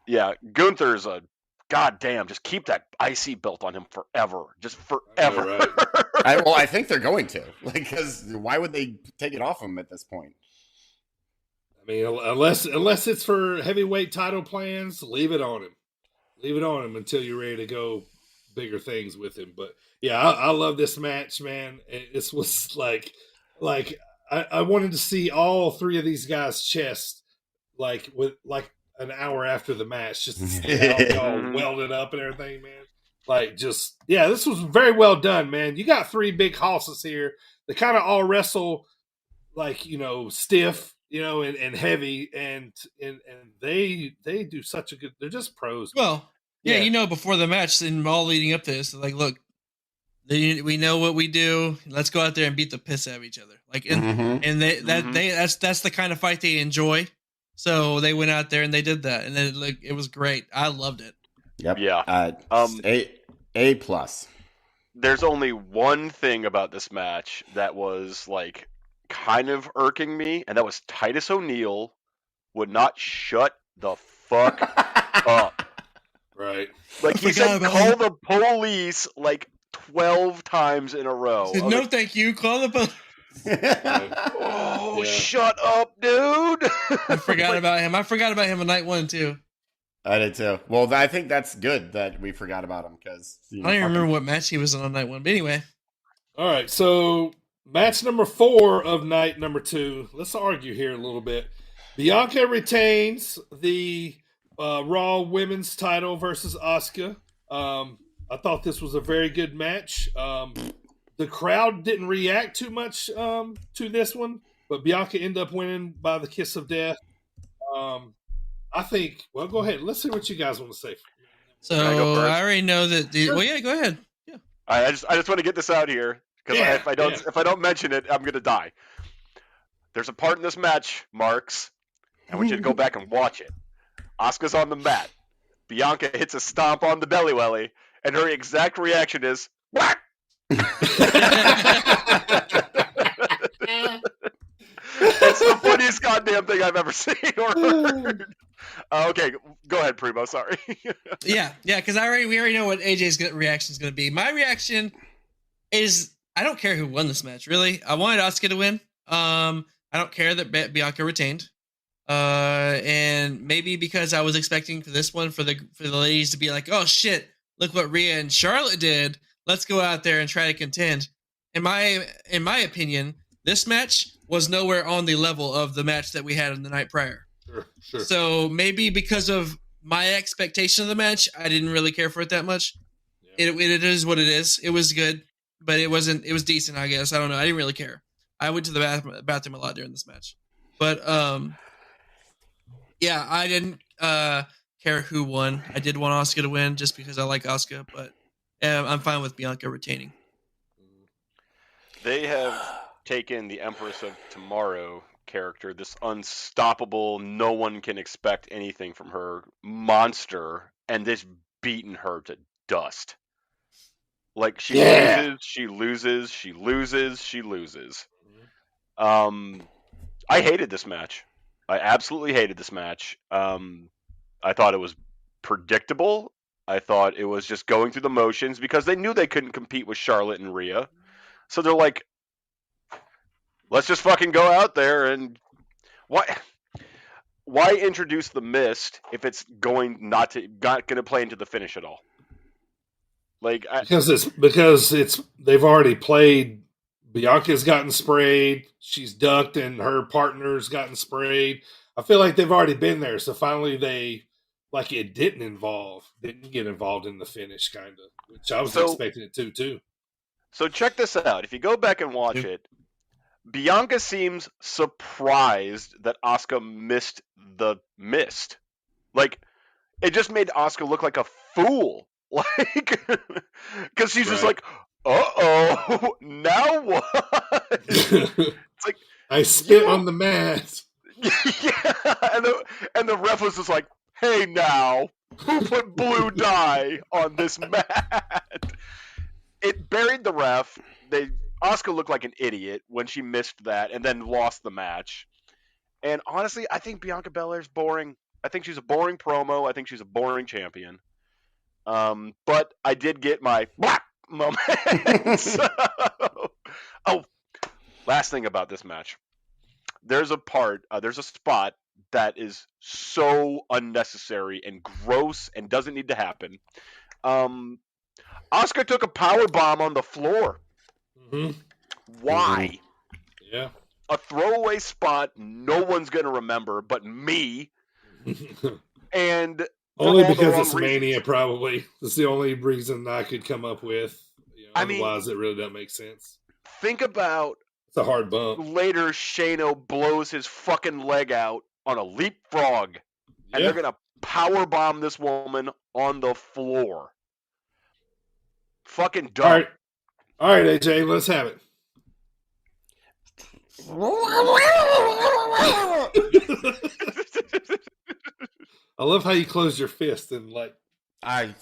Yeah, Gunther's a goddamn. Just keep that IC belt on him forever, just forever. Know, right? I think they're going to, because why would they take it off him at this point? I mean, unless it's for heavyweight title plans, leave it on him. Leave it on him until you're ready to go bigger things with him. But yeah, I love this match, man. This was like I wanted to see all 3 of these guys' chests with an hour after the match, just to see how they all welded up and everything, man. This was very well done, man. You got 3 big hosses here. They kind of all wrestle stiff, and heavy, and they do such a good. They're just pros. Well, yeah, before the match and all leading up to this, like, look, we know what we do. Let's go out there and beat the piss out of each other. Like, and that's the kind of fight they enjoy. So they went out there and they did that, and then it was great. I loved it. Yep. Yeah. A+. There's only one thing about this match that was like kind of irking me, and that was Titus O'Neil would not shut the fuck up. Right. Like, I he forgot said, about call him. the police like 12 times in a row. He said, I was no, like, thank you. Call the police. oh, Yeah. shut up, dude. I forgot about him. I forgot about him on night 1 too. I did too. Well, I think that's good that we forgot about him because I don't even remember what match he was on night 1. But anyway, All right. So match number 4 of night number 2. Let's argue here a little bit. Bianca retains the Raw Women's title versus Asuka. I thought this was a very good match. The crowd didn't react too much to this one, but Bianca ended up winning by the kiss of death. I think. Well, go ahead. Let's see what you guys want to say. so Can I go first? I already know that. Sure. Well, yeah, go ahead. Yeah. I just want to get this out here because Yeah, if I don't mention it, I'm gonna die. There's a part in this match, Marks. I want you to go back and watch it. Asuka's on the mat. Bianca hits a stomp on the belly welly, and her exact reaction is whack. It's the funniest goddamn thing I've ever seen or heard. Okay, go ahead, Primo. Sorry. Yeah, because we already know what AJ's reaction is going to be. My reaction is I don't care who won this match. Really, I wanted Asuka to win. I don't care that Bianca retained. And maybe because I was expecting for this one for the ladies to be like, oh shit, look what Rhea and Charlotte did. Let's go out there and try to contend. In my opinion, this match was nowhere on the level of the match that we had in the night prior. Sure. So maybe because of my expectation of the match, I didn't really care for it that much. Yeah. It is what it is. It was good, but it was decent, I guess. I don't know. I didn't really care. I went to the bathroom a lot during this match. But yeah, I didn't care who won. I did want Asuka to win just because I like Asuka, but I'm fine with Bianca retaining. They have taken the Empress of Tomorrow character, this unstoppable, no one can expect anything from her monster, and just beaten her to dust. Like, she loses. I hated this match. I absolutely hated this match. I thought it was predictable. I thought it was just going through the motions because they knew they couldn't compete with Charlotte and Rhea. So they're like, let's just fucking go out there and why introduce the Mist if it's not going to play into the finish at all? Like, because they've already played. Bianca's gotten sprayed. She's ducked, and her partner's gotten sprayed. I feel like they've already been there. So finally, it didn't get involved in the finish, kind of, which I was expecting it to too. So check this out. If you go back and watch it, Bianca seems surprised that Asuka missed the Mist. Like, it just made Asuka look like a fool. Like, because she's just like, uh-oh, now what? It's like, I spit on the mat. Yeah, and the ref was just like, hey now, who put blue dye on this mat? It buried the ref. Asuka looked like an idiot when she missed that and then lost the match. And honestly, I think Bianca Belair's boring. I think she's a boring promo. I think she's a boring champion. But I did get my moment. Last thing about this match. There's a spot that is so unnecessary and gross and doesn't need to happen. Asuka took a power bomb on the floor. Mm-hmm. Why? Yeah. A throwaway spot no one's going to remember but me. And only because it's Mania, probably. That's the only reason I could come up with. Otherwise, it really doesn't make sense. Think about it's a hard bump. Later, Shano blows his fucking leg out on a leapfrog, and they're going to power bomb this woman on the floor. Fucking dumb. All right, AJ, let's have it. I love how you close your fist and like. I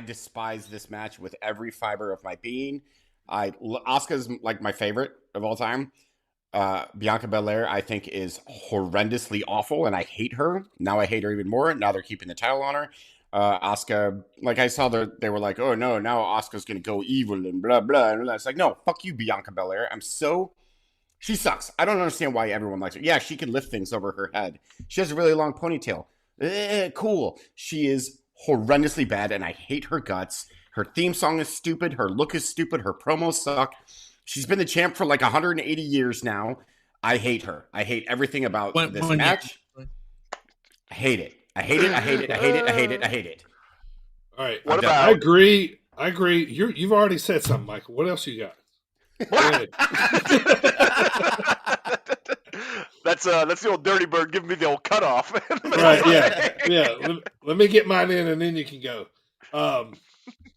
despise this match with every fiber of my being. Asuka's like my favorite of all time. Bianca Belair, I think, is horrendously awful, and I hate her. Now I hate her even more. Now they're keeping the title on her. Asuka, like I saw they were like, oh no, now Asuka's gonna go evil and blah blah. And it's like, no, fuck you, Bianca Belair. She sucks. I don't understand why everyone likes her. Yeah, she can lift things over her head. She has a really long ponytail. Cool. She is horrendously bad, and I hate her guts. Her theme song is stupid. Her look is stupid. Her promos suck. She's been the champ for like 180 years now. I hate her. I hate everything about this match. I hate it. I hate it. I hate it. I hate it. I hate it. I hate it. All right. I agree. You've already said something, Michael. What else you got? That's the old Dirty Bird giving me the old cutoff. Right, yeah. Let me get mine in, and then you can go.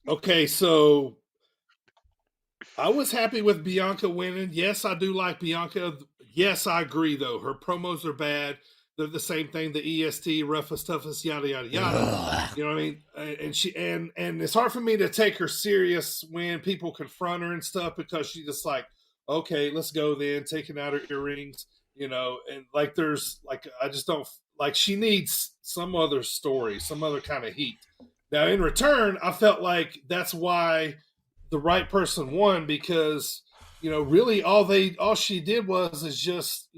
Okay, so I was happy with Bianca winning. Yes, I do like Bianca. Yes, I agree, though. Her promos are bad. They're the same thing, the EST, roughest, toughest, yada, yada, yada. You know what I mean? And it's hard for me to take her serious when people confront her and stuff, because she's just like, okay, let's go then, taking out her earrings, and like there's, like, I just don't, like, she needs some other story, some other kind of heat. Now, in return, I felt like that's why the right person won, because, really all she did is just,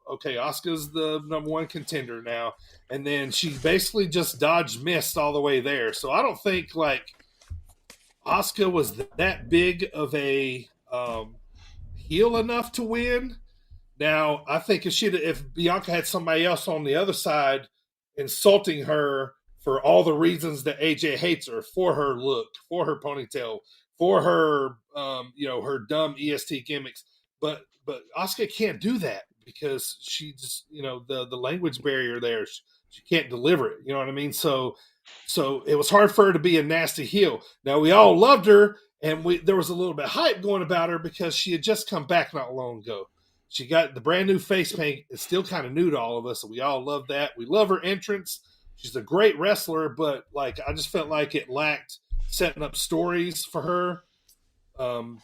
okay, Asuka's the number one contender now. And then she basically just dodged missed all the way there. So I don't think, like, Asuka was that big of a heel enough to win. Now, I think if Bianca had somebody else on the other side insulting her for all the reasons that AJ hates her, for her look, for her ponytail, for her, her dumb EST gimmicks. But Asuka can't do that, because she just, the language barrier there, she can't deliver it. You know what I mean? So it was hard for her to be a nasty heel. Now, we all loved her, and there was a little bit of hype going about her because she had just come back not long ago. She got the brand new face paint. It's still kind of new to all of us, and we all love that. We love her entrance. She's a great wrestler, but, like, I just felt like it lacked setting up stories for her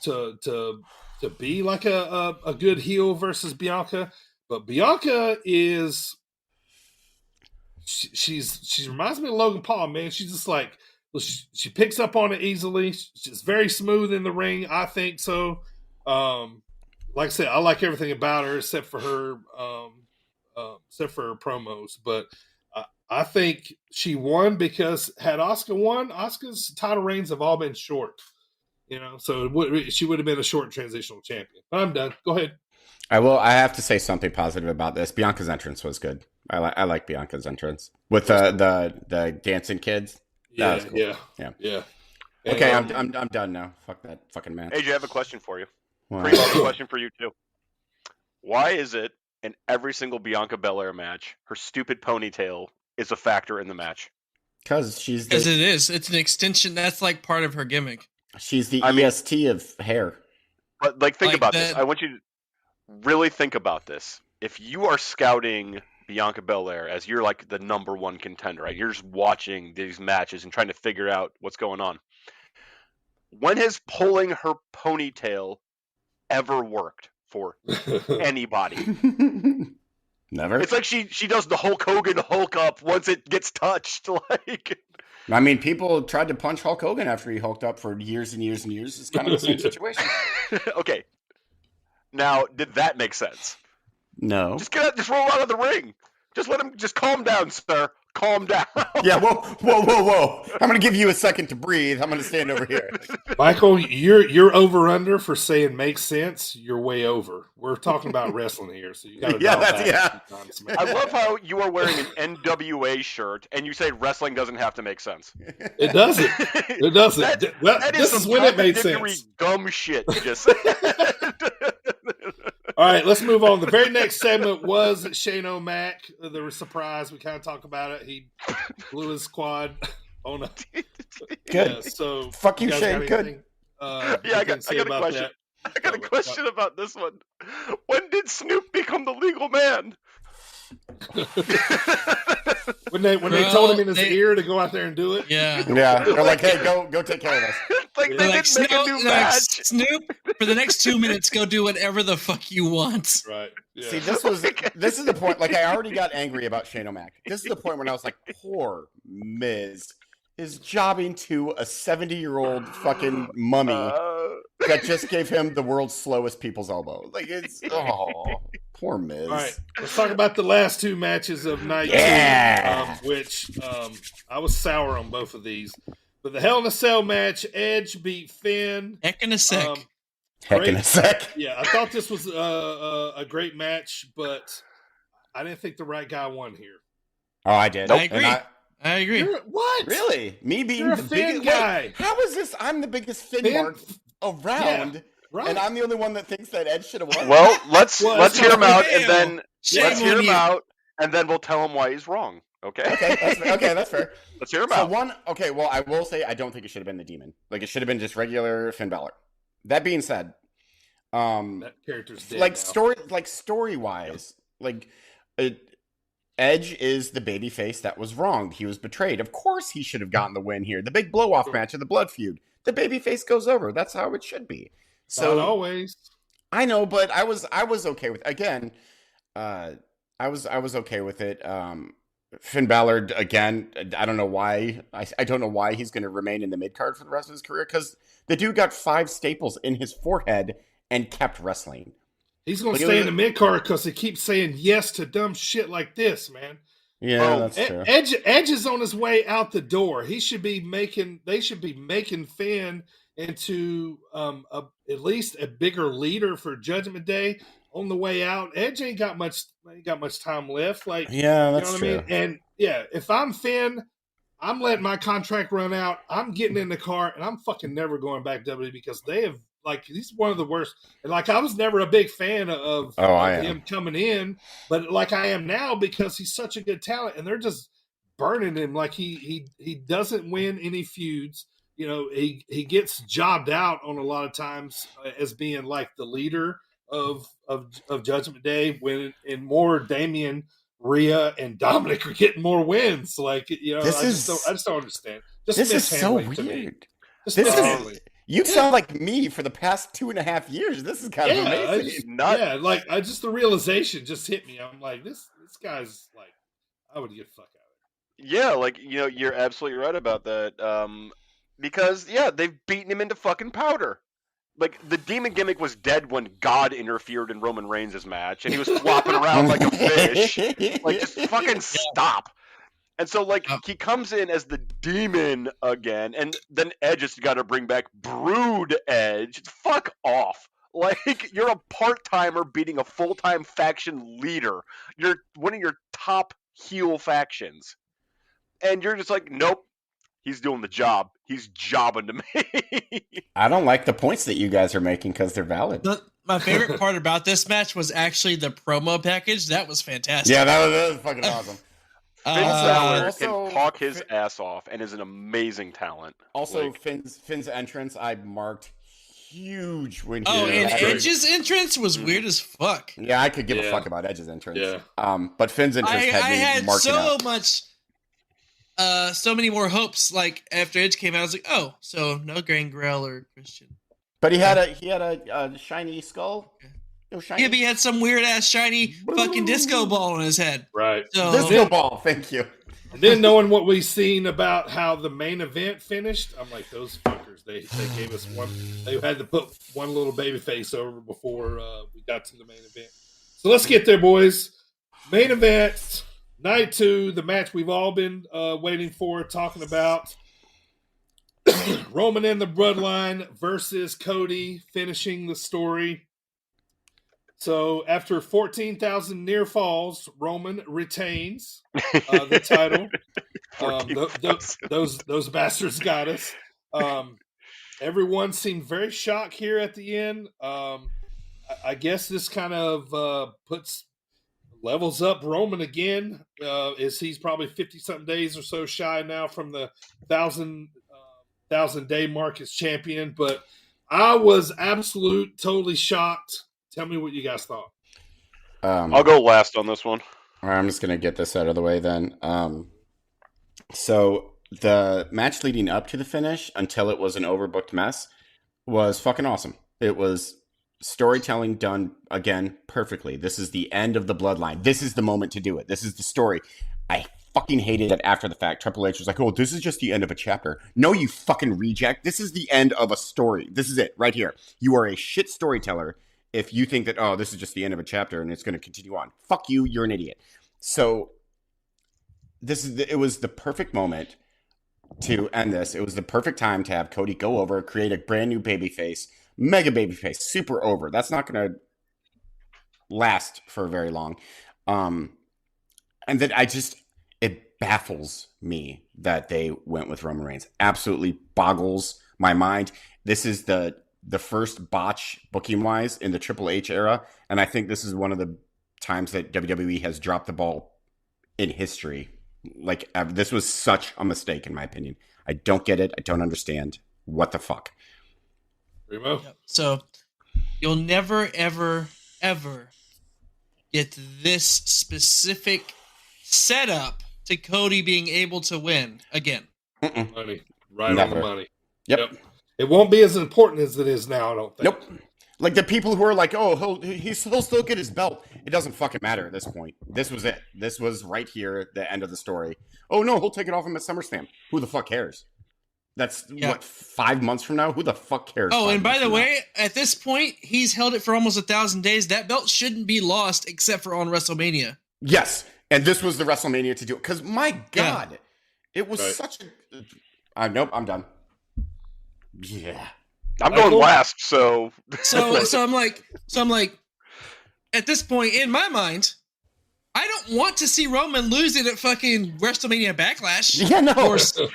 to be like a good heel versus Bianca. But Bianca is, she reminds me of Logan Paul, man. She's just like, she picks up on it easily. She's very smooth in the ring, I think so. Like I said, I like everything about her except for her promos. But I think she won because had Asuka won, Asuka's title reigns have all been short. So she would have been a short transitional champion. But I'm done. Go ahead. I have to say something positive about this. Bianca's entrance was good. I like Bianca's entrance with the dancing kids. Yeah, was cool. Yeah. Okay, I'm done now. Fuck that fucking match. AJ, I have a question for you. Wow. Primo, I have a question for you too. Why is it in every single Bianca Belair match, her stupid ponytail is a factor in the match? Because it is. It's an extension. That's like part of her gimmick. She's the EST of hair. But, like, think about this. I want you to really think about this. If you are scouting Bianca Belair as you're, like, the number one contender, right? You're just watching these matches and trying to figure out what's going on. When has pulling her ponytail ever worked for anybody? Never. It's like she does the Hulk Hogan Hulk up once it gets touched. Like, I mean, people tried to punch Hulk Hogan after he hulked up for years and years and years. It's kind of the same situation. Okay. Now, did that make sense? No. Just roll out of the ring. Just let him. Just calm down, sir. Calm down. Yeah. Whoa. I'm gonna give you a second to breathe. I'm gonna stand over here. Michael, you're over under for saying makes sense. You're way over. We're talking about wrestling here, so you got to I love how you are wearing an NWA shirt and you say wrestling doesn't have to make sense. It doesn't. It doesn't. This is when it made sense. Dumb shit you just said. All right, let's move on. The very next segment was Shane O'Mac. There was surprise. We kind of talked about it. He blew his quad on a good. Yeah, so fuck you, Shane. Good. I got a question. I got a question about this one. When did Snoop become the legal man? when they told him in his ear to go out there and do it. Yeah. They're like, hey, go take care of this. Like they didn't make a new match. Snoop, for the next 2 minutes, go do whatever the fuck you want. Right. Yeah. See, this is the point. Like, I already got angry about Shane O'Mac. This is the point when I was like, poor Miz is jobbing to a 70-year-old fucking mummy that just gave him the world's slowest people's elbow. Like, it's poor Miz. All right, let's talk about the last two matches of night two, which I was sour on both of these. But the Hell in a Cell match, Edge beat Finn. Heck in a sec. Heck in a sec. Yeah, I thought this was a great match, but I didn't think the right guy won here. Oh, I did. I agree. I agree. What? Really? Me being You're a the Finn biggest guy. Wait, how is this? I'm the biggest Finn mark around, right. and I'm the only one that thinks that Edge should have won. Well, let's hear him out, and then Shame let's hear on him you. out, and then we'll tell him why he's wrong. Okay. Okay, that's fair. Let's hear him So out. well, I will say I don't think it should have been the Demon. Like, it should have been just regular Finn Balor. That being said, That character's dead like now. story wise, Edge is the babyface that was wronged. He was betrayed. Of course, he should have gotten the win here. The big blow off match of the Blood Feud. The babyface goes over. That's how it should be. So Not always. I know, but I was okay with I was okay with it. Finn Balor again. I don't know why. I don't know why he's going to remain in the mid card for the rest of his career, because the dude got 5 staples in his forehead and kept wrestling. He's going to stay in the mid card because he keeps saying yes to dumb shit like this, man. Yeah, that's true. Edge is on his way out the door. They should be making Finn into at least a bigger leader for Judgment Day on the way out. Edge ain't got much time left. Like, yeah, that's you know what true. I mean? And yeah, if I'm Finn, I'm letting my contract run out. I'm getting in the car and I'm fucking never going back to WWE, because they have, like, he's one of the worst. And like, I was never a big fan of him coming in, but like I am now, because he's such a good talent, and they're just burning him. Like, he doesn't win any feuds. You know, he gets jobbed out on a lot of times as being like the leader of Judgment Day, when in more Damian, Rhea, and Dominic are getting more wins. Like, you know, I just don't understand. This is so weird. You sound like me for the past 2.5 years. This is kind of amazing. Like, just the realization just hit me. I'm like, this guy's like, I would get fuck out of it. Yeah, like, you know, you're absolutely right about that. Because they've beaten him into fucking powder. Like, the demon gimmick was dead when God interfered in Roman Reigns' match, and he was flopping around like a fish. Like, just fucking stop. And so, like, he comes in as the demon again, and then Edge has got to bring back Brood Edge. Fuck off. Like, you're a part-timer beating a full-time faction leader. You're one of your top heel factions. And you're just like, nope, he's doing the job. He's jobbing to me. I don't like the points that you guys are making because they're valid. My favorite part about this match was actually the promo package. That was fantastic. Yeah, that was fucking awesome. Finn Balor can talk his ass off and is an amazing talent. Also, Finn's entrance, I marked huge when he and Edge's entrance was weird as fuck. Yeah, I could give a fuck about Edge's entrance. Yeah. But Finn's entrance had so many more hopes. Like, after Edge came out, I was like, oh, so no Gangrel or Christian. But he had a shiny skull. Yeah, but he had some weird ass shiny fucking disco ball on his head. Right. So, disco ball, thank you. And then knowing what we've seen about how the main event finished, I'm like, those fuckers, they gave us one. They had to put one little baby face over before we got to the main event. So let's get there, boys. Main event, night 2, the match we've all been waiting for, talking about. Roman and the Bloodline versus Cody, finishing the story. So after 14,000 near falls, Roman retains the title. Those bastards got us. Everyone seemed very shocked here at the end. I guess this kind of levels up Roman again, as he's probably 50-something days or so shy now from the 1,000-day mark as champion. But I was totally shocked. Tell me what you guys thought. I'll go last on this one. I'm just going to get this out of the way then. So the match leading up to the finish until it was an overbooked mess was fucking awesome. It was storytelling done, again, perfectly. This is the end of the bloodline. This is the moment to do it. This is the story. I fucking hated it after the fact. Triple H was like, oh, this is just the end of a chapter. No, you fucking reject. This is the end of a story. This is it, right here. You are a shit storyteller if you think that, oh, this is just the end of a chapter and it's going to continue on. Fuck you, you're an idiot. So, it was the perfect moment to end this. It was the perfect time to have Cody go over, create a brand new babyface, mega babyface, super over. That's not going to last for very long. And then it baffles me that they went with Roman Reigns. Absolutely boggles my mind. This is the first botch booking-wise in the Triple H era, and I think this is one of the times that WWE has dropped the ball in history. Like, this was such a mistake, in my opinion. I don't get it. I don't understand. What the fuck? Primo? So, you'll never, ever, ever get this specific setup to Cody being able to win again. Money. Right Never. on the money. Yep. It won't be as important as it is now, I don't think. Nope. Like the people who are like, oh, he'll still get his belt. It doesn't fucking matter at this point. This was it. This was right here, the end of the story. Oh, no, he'll take it off him at SummerSlam. Who the fuck cares? That's, what, 5 months from now? Who the fuck cares? Oh, and by the way, at this point, he's held it for almost 1,000 days. That belt shouldn't be lost except for on WrestleMania. Yes, and this was the WrestleMania to do it. Because, my God, it was such a... nope, I'm done. Yeah. I'm going last, so I'm like, at this point in my mind, I don't want to see Roman lose it at fucking WrestleMania Backlash. Yeah, no. Or, so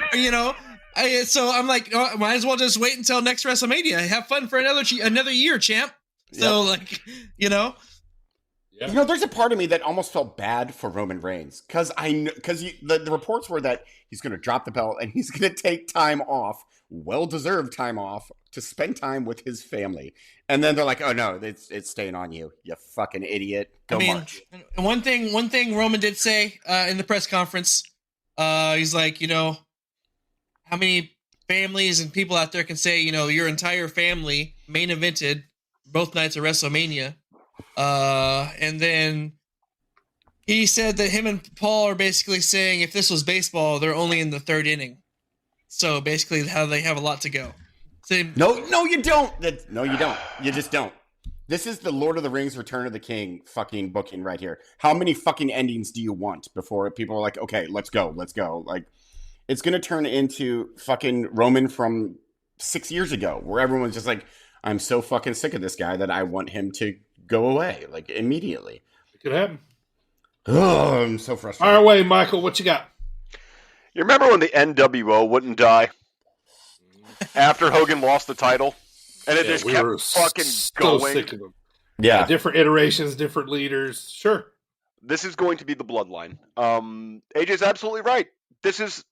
I'm like, oh, might as well just wait until next WrestleMania. Have fun for another year, champ. So Yeah. There's a part of me that almost felt bad for Roman Reigns because the reports were that he's going to drop the belt and he's going to take time off, well-deserved time off, to spend time with his family. And then they're like, oh no, it's staying on you, you fucking idiot. Go march. One thing Roman did say in the press conference, he's like, how many families and people out there can say, your entire family main evented both nights of WrestleMania. And then he said that him and Paul are basically saying if this was baseball, they're only in the third inning. So basically how they have a lot to go. No, you don't. No, you don't. You just don't. This is the Lord of the Rings Return of the King fucking booking right here. How many fucking endings do you want before people are like, okay, let's go. Like, it's going to turn into fucking Roman from 6 years ago where everyone's just like, I'm so fucking sick of this guy that I want him to go away, like, immediately. It could happen. Oh, I'm so frustrated. Fire away, Michael. What you got? You remember when the NWO wouldn't die after Hogan lost the title, and it just kept fucking going? Sick of them. Yeah, different iterations, different leaders. Sure. This is going to be the bloodline. AJ's absolutely right. This is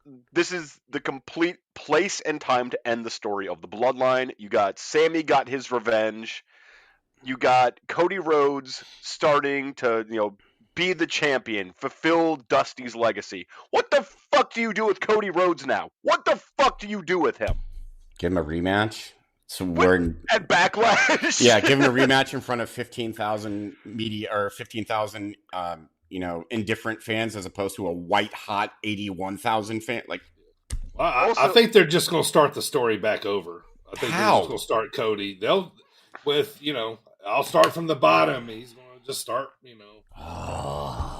the complete place and time to end the story of the bloodline. You got Sammy got his revenge. You got Cody Rhodes starting to, be the champion, fulfill Dusty's legacy. What the fuck do you do with Cody Rhodes now? What the fuck do you do with him? Give him a rematch. So at Backlash. Yeah, give him a rematch in front of 15,000 media or 15,000 indifferent fans as opposed to a white hot 81,000 fan. Like, well, I think they're just going to start the story back over. I think they're just going to start Cody. They'll I'll start from the bottom. He's going to just start.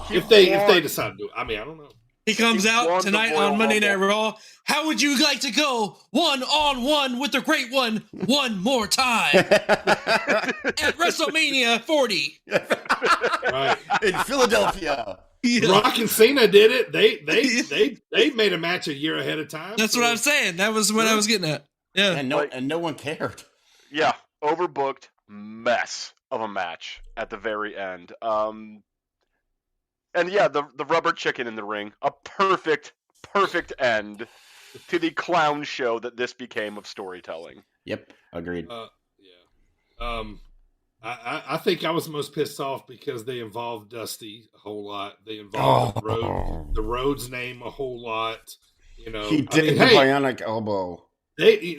If they decide to do it. I mean, I don't know. He comes out tonight on Monday Night Raw. How would you like to go 1-on-1 with the Great One more time at WrestleMania 40 right. In Philadelphia? Yeah. Rock and Cena did it. They made a match a year ahead of time. That's what I'm saying. That was what I was getting at. Yeah, and no one cared. Yeah, overbooked mess of a match at the very end. And yeah, the rubber chicken in the ring, a perfect end to the clown show that this became of storytelling. Yep, agreed. I think I was most pissed off because they involved Dusty a whole lot. They involved the Rhodes name a whole lot. You know, He did the bionic elbow. They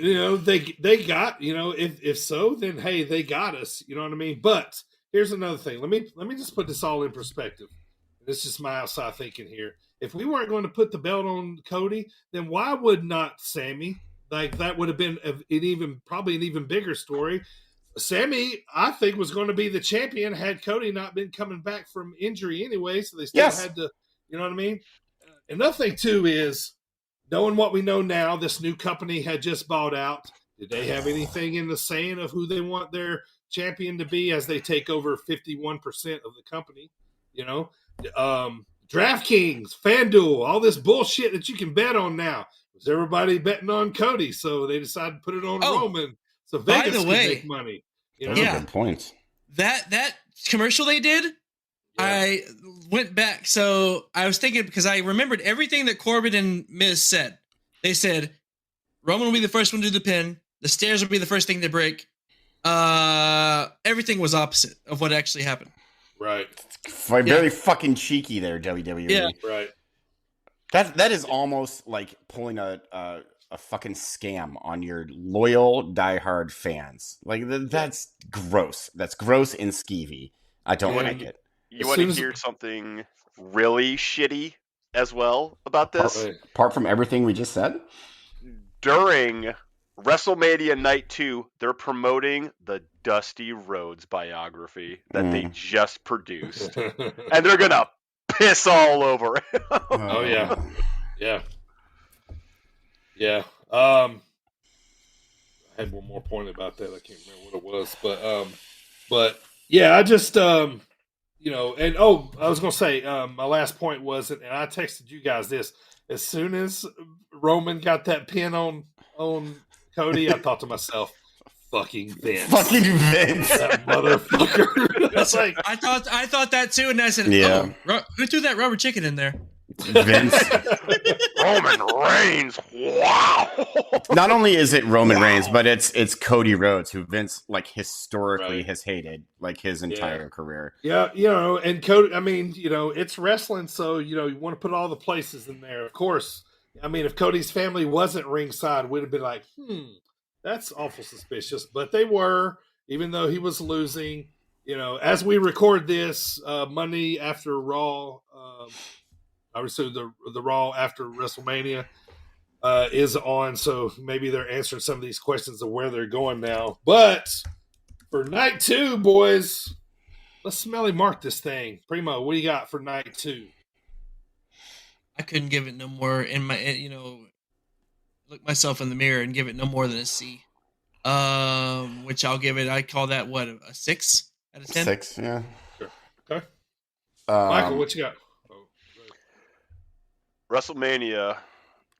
got, if so, then hey, they got us. You know what I mean? But here's another thing. Let me just put this all in perspective. This is just my outside thinking here. If we weren't going to put the belt on Cody, then why would not Sammy? Like that would have been probably an even bigger story. Sammy, I think, was going to be the champion had Cody not been coming back from injury anyway. So they still had to, you know what I mean? Another thing too is knowing what we know now. This new company had just bought out. Did they have anything in the saying of who they want their champion to be as they take over 51% of the company? You know, DraftKings, FanDuel, all this bullshit that you can bet on now. Was everybody betting on Cody? So they decided to put it on Roman. So Vegas can make money. Those are good points. That commercial they did, I went back. So I was thinking, because I remembered everything that Corbin and Miz said. They said Roman will be the first one to do the pin. The stairs will be the first thing to break. Everything was opposite of what actually happened. Right. Very fucking cheeky there, WWE. Yeah. Right. That is almost like pulling a fucking scam on your loyal, diehard fans. Like that's gross. That's gross and skeevy. I don't like it. You want to hear something really shitty as well about this? Apart from everything we just said? During WrestleMania Night 2, they're promoting the Dusty Rhodes biography that they just produced. And they're going to piss all over it. Oh, yeah. Yeah. Yeah. I had one more point about that. I can't remember what it was. But yeah, I just, and I was going to say, my last point was, and I texted you guys this, as soon as Roman got that pin on Cody, I thought to myself, fucking Vince. Fucking Vince. That motherfucker. That's like, I thought that too, and I said, who threw that rubber chicken in there? Vince. Roman Reigns. Wow. Not only is it Roman Reigns, but it's Cody Rhodes, who Vince historically has hated his entire career. Yeah, and Cody, I mean, it's wrestling, so you want to put all the places in there. Of course, I mean, if Cody's family wasn't ringside, we'd have been like, that's awful suspicious. But they were, even though he was losing. As we record this Monday after Raw. Obviously, the Raw after WrestleMania is on, so maybe they're answering some of these questions of where they're going now. But for night 2, boys, let's smelly mark this thing. Primo, what do you got for night 2? I couldn't give it no more in my, look myself in the mirror and give it no more than a C. Which I'll give it. I call that a 6 out of 10. 6, yeah. Sure. Okay. Michael, what you got? WrestleMania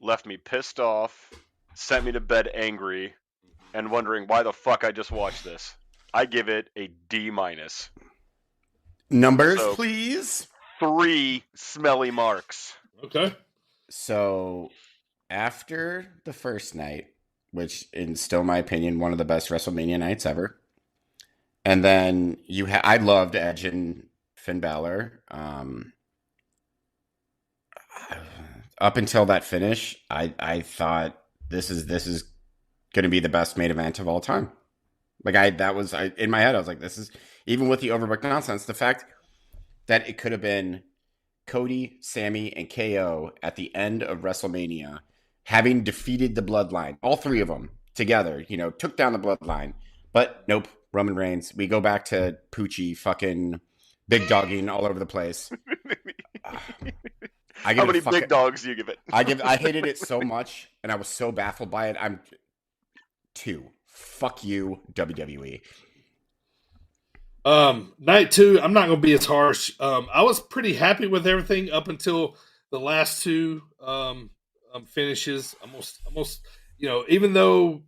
left me pissed off, sent me to bed angry, and wondering why the fuck I just watched this. I give it a D-. Numbers, please. 3 smelly marks. Okay. So, after the first night, which is still my opinion, one of the best WrestleMania nights ever, and then I loved Edge and Finn Balor. Up until that finish, I thought this is going to be the best main event of all time. In my head, I was like, this is, even with the overbooked nonsense, the fact that it could have been Cody, Sammy, and KO at the end of WrestleMania, having defeated the Bloodline, all 3 of them together, took down the Bloodline. But nope, Roman Reigns. We go back to Poochie fucking big dogging all over the place. How many big dogs do you give it? I hated it so much, and I was so baffled by it. I'm 2. Fuck you, WWE. Night 2, I'm not going to be as harsh. I was pretty happy with everything up until the last 2 finishes. Almost, even though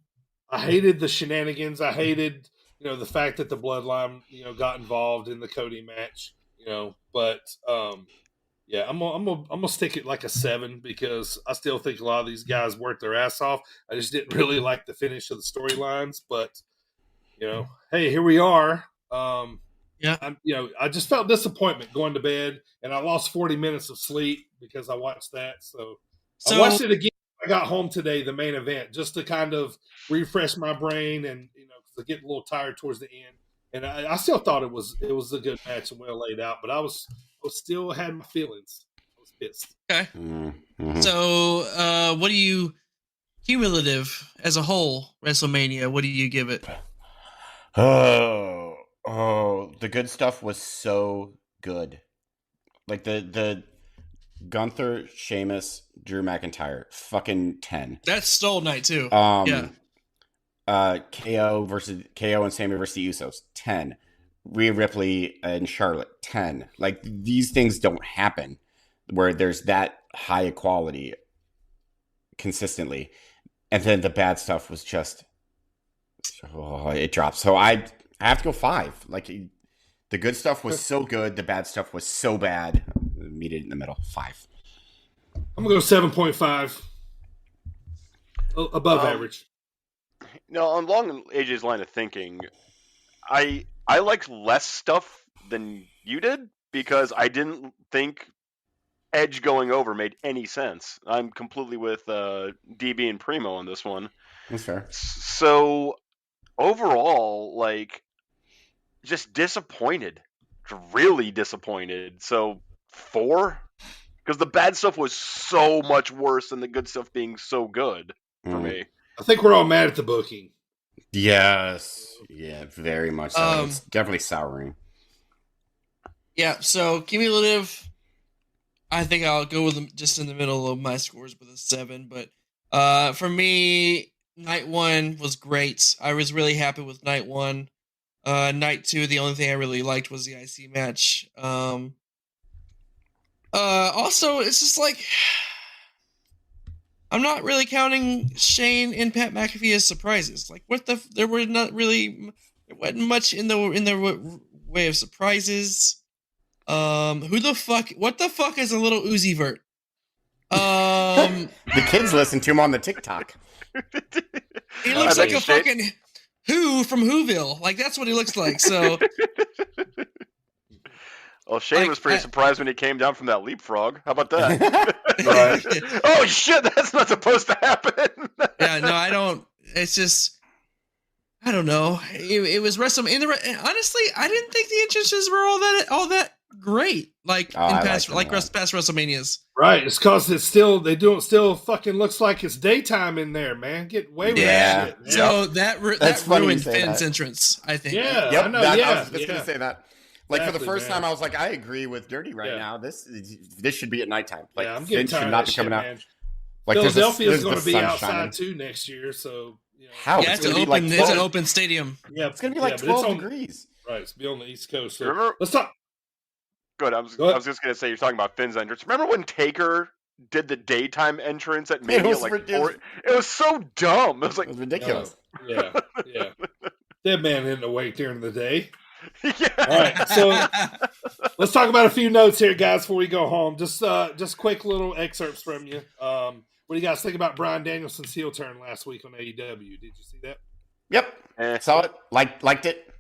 I hated the shenanigans, I hated, the fact that the Bloodline, got involved in the Cody match, but yeah, I'm gonna stick it like a 7 because I still think a lot of these guys worked their ass off. I just didn't really like the finish of the storylines, but hey, here we are. I just felt disappointment going to bed, and I lost 40 minutes of sleep because I watched that. So I watched it again I got home today, the main event, just to kind of refresh my brain and to get a little tired towards the end. And I still thought it was a good match and well laid out, but I still had my feelings. I was pissed. Okay. Mm-hmm. So, what do you cumulative as a whole WrestleMania? What do you give it? Oh, the good stuff was so good. Like the Gunther, Sheamus, Drew McIntyre, fucking 10. That's Stole Night too. KO and Sammy versus the Usos, 10. Rhea Ripley and Charlotte, 10. Like, these things don't happen where there's that high quality consistently. And then the bad stuff was just, it dropped. So I have to go 5. Like, the good stuff was so good, the bad stuff was so bad. Meet it in the middle, 5. I'm gonna go 7.5, above average. No, along AJ's line of thinking, I liked less stuff than you did because I didn't think Edge going over made any sense. I'm completely with DB and Primo on this one. That's fair. So overall, like, just disappointed, really disappointed. So 4, because the bad stuff was so much worse than the good stuff being so good for me. I think we're all mad at the booking. Yes. Yeah, very much so. It's definitely souring. Yeah, so cumulative, I think I'll go with just in the middle of my scores with a 7. But for me, night 1 was great. I was really happy with night 1. Night 2, the only thing I really liked was the IC match. Also, it's just like, I'm not really counting Shane and Pat McAfee as surprises. Like, there wasn't much in the way of surprises. What the fuck is a little Uzi Vert? The kids listen to him on the TikTok. He looks like a fucking Who from Whoville. Like, that's what he looks like. So, well, Shane was pretty surprised when he came down from that leapfrog. How about that? Right. Oh shit, that's not supposed to happen. Yeah, no, I don't. It's just, I don't know. It was WrestleMania. Honestly, I didn't think the entrances were all that great. Like past WrestleManias. Right. It's because it's still fucking looks like it's daytime in there, man. Get away with that shit. Man. So that ruined Finn's entrance, I think. Yeah. Yep. I know, I was just gonna say that. Like, exactly, for the first man. time, I was like, I agree with Dirty right now. This should be at nighttime. Like, I'm getting Finn tired should not of be that coming shit, out. man. Like, Philadelphia's going to be sun outside shining. too next year, so How? Yeah, it's an open stadium. Yeah, It's going to be like 12 degrees. Right, it's be on the East Coast. So Remember? let's talk. Good. I was just gonna say you're talking about Finn's entrance. Remember when Taker did the daytime entrance at Mania? It was so dumb. It was like, It was ridiculous. Yeah. Dead man in the wake during the day. yeah. All right, so let's talk about a few notes here, guys, before we go home. Just quick little excerpts from you. What do you guys think about Bryan Danielson's heel turn last week on AEW? Did you see that? Yep. Saw it. Liked it.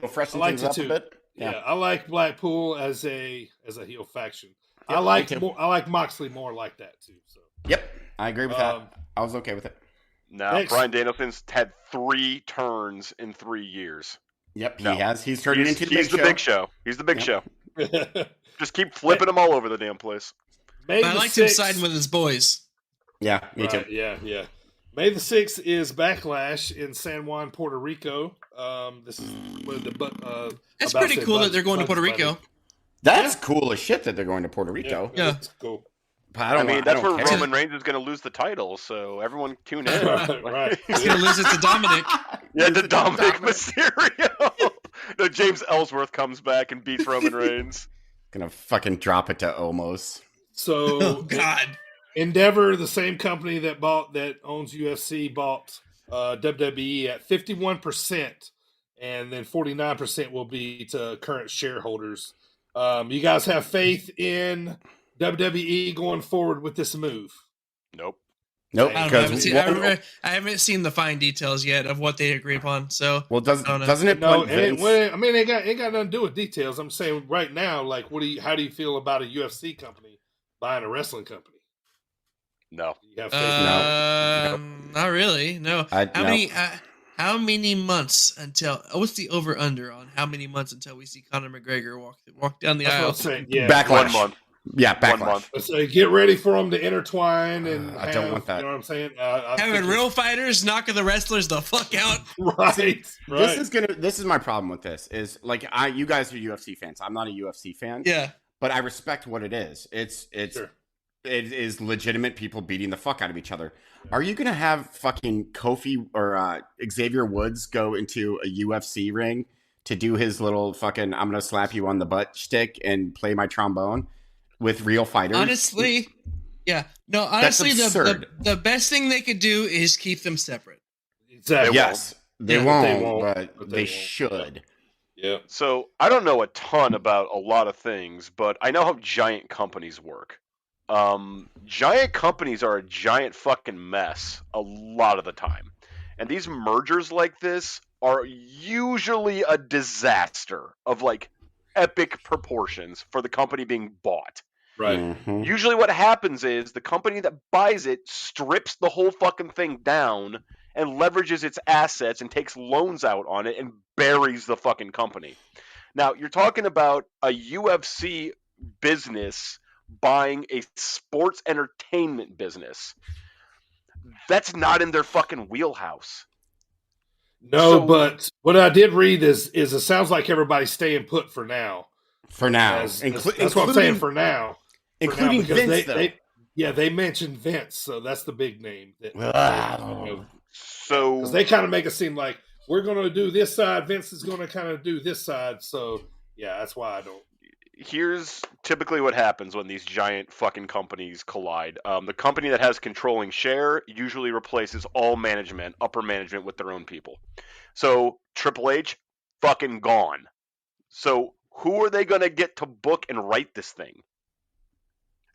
Freshen things up too. a bit. Yeah, I like Blackpool as a heel faction. Yep, I like Moxley more like that too. So. Yep, I agree with that. I was okay with it. No, Bryan Danielson's had 3 turns in 3 years. Yep, he has. He's turning into the big show. He's the big show. Just keep flipping him all over the damn place. I liked him siding with his boys. Yeah, me too. Yeah. May the 6th is Backlash in San Juan, Puerto Rico. This is That's pretty cool that they're going to Puerto Rico. That's cool as shit that they're going to Puerto Rico. Yeah. That's cool. But that's where Roman Reigns is going to lose the title, so everyone tune in. Right. He's going to lose it to Dominic. Yeah, to Dominic Mysterio. No, James Ellsworth comes back and beats Roman Reigns. Gonna fucking drop it to Omos. So, oh God. Endeavor, the same company that owns UFC, bought WWE at 51%, and then 49% will be to current shareholders. You guys have faith in WWE going forward with this move? Nope. I haven't seen the fine details yet of what they agree upon. So, well, doesn't it? No, it got nothing to do with details. I'm saying right now, like, how do you feel about a UFC company buying a wrestling company? No. You have faith in Not really. No. How many months until? What's the over under on how many months until we see Conor McGregor walk down the That's what aisle? I'm saying. Yeah. Backlash. 1 month. Yeah, backlash. 1 month. So get ready for them to intertwine and I don't want that. You know what I'm saying? I'm Having thinking- real fighters knocking the wrestlers the fuck out. Right. This is my problem with this. Is like you guys are UFC fans. I'm not a UFC fan. Yeah. But I respect what it is. Sure. It is legitimate people beating the fuck out of each other. Are you gonna have fucking Kofi or Xavier Woods go into a UFC ring to do his little fucking I'm gonna slap you on the butt shtick and play my trombone with real fighters? Honestly, yeah. No, honestly, That's absurd. the best thing they could do is keep them separate. Exactly. Yes, they Yeah, won't, but but they they won't. should. Yeah. So I don't know a ton about a lot of things, but I know how giant companies work. Giant companies are a giant fucking mess a lot of the time. And these mergers like this are usually a disaster of like epic proportions for the company being bought. Right. Mhm. Usually what happens is the company that buys it strips the whole fucking thing down and leverages its assets and takes loans out on it and buries the fucking company. Now, you're talking about a UFC business buying a sports entertainment business. That's not in their fucking wheelhouse. No, So- but what I did read is it sounds like everybody's staying put for now. For now, That's what I'm saying for now. including because Vince, though. they mentioned Vince, so that's the big name. Well, So Because they kind of make it seem like we're going to do this side, Vince is going to kind of do this side. So, yeah, that's why I don't. here's typically what happens when these giant fucking companies collide. The company that has controlling share usually replaces all management, upper management, with their own people. So Triple H, fucking gone. So who are they going to get to book and write this thing?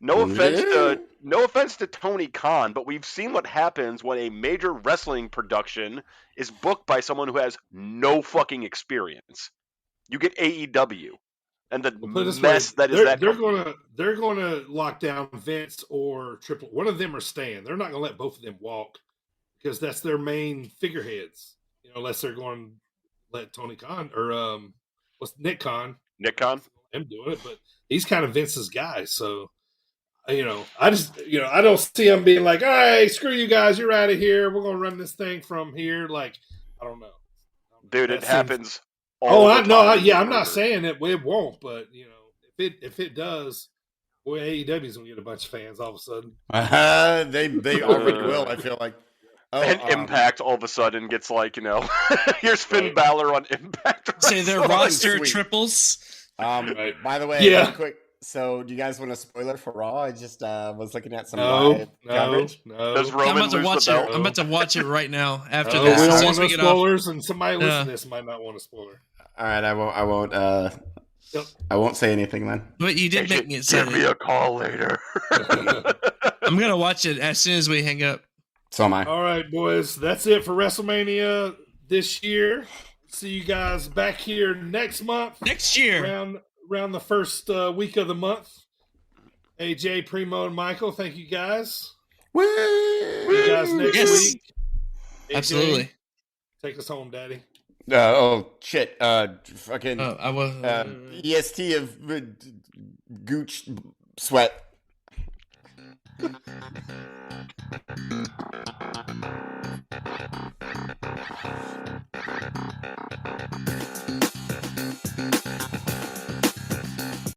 No offense to Tony Khan, but we've seen what happens when a major wrestling production is booked by someone who has no fucking experience. You get AEW. And the Put it this mess way, that is that they're company. going to lock down Vince or Triple. One of them are staying. They're not going to let both of them walk because that's their main figureheads. Unless they're going to let Tony Khan or what's Nick Khan. Nick Khan? Him doing it, but he's kind of Vince's guy. So, I just, I don't see him being like, all right, screw you guys, you're out of here. We're going to run this thing from here. Like, I don't know. Dude, That it seems- happens. Oh, all the I know. time in Yeah, the I'm not merger. saying it won't, but if it does, boy, AEW's gonna get a bunch of fans all of a sudden. They already will. I feel like. Oh, And Impact all of a sudden gets like, here's Finn Right. Balor on Impact. Say their Wrestling. roster sweet. triples. Right. By the way, Yeah. real quick. So, do you guys want a spoiler for Raw? I just was looking at some No, live coverage. no. Does I'm Roman about to lose watch the it. belt? I'm about to watch it right now. After No, this, we as don't soon want as no we get off. spoilers, and somebody listening Yeah. to this might not want a spoiler. All right, I won't. Yep. I won't say anything then. But you did make me say Give me it. a call later. I'm gonna watch it as soon as we hang up. So am I. All right, boys, that's it for WrestleMania this year. See you guys back here next month. Next year. around the first week of the month. AJ, Primo, and Michael, thank you guys. Woo! See you guys next Yes. week. AJ, Absolutely. Take us home, Daddy. Oh shit! Fucking I was. EST of Gooch Sweat.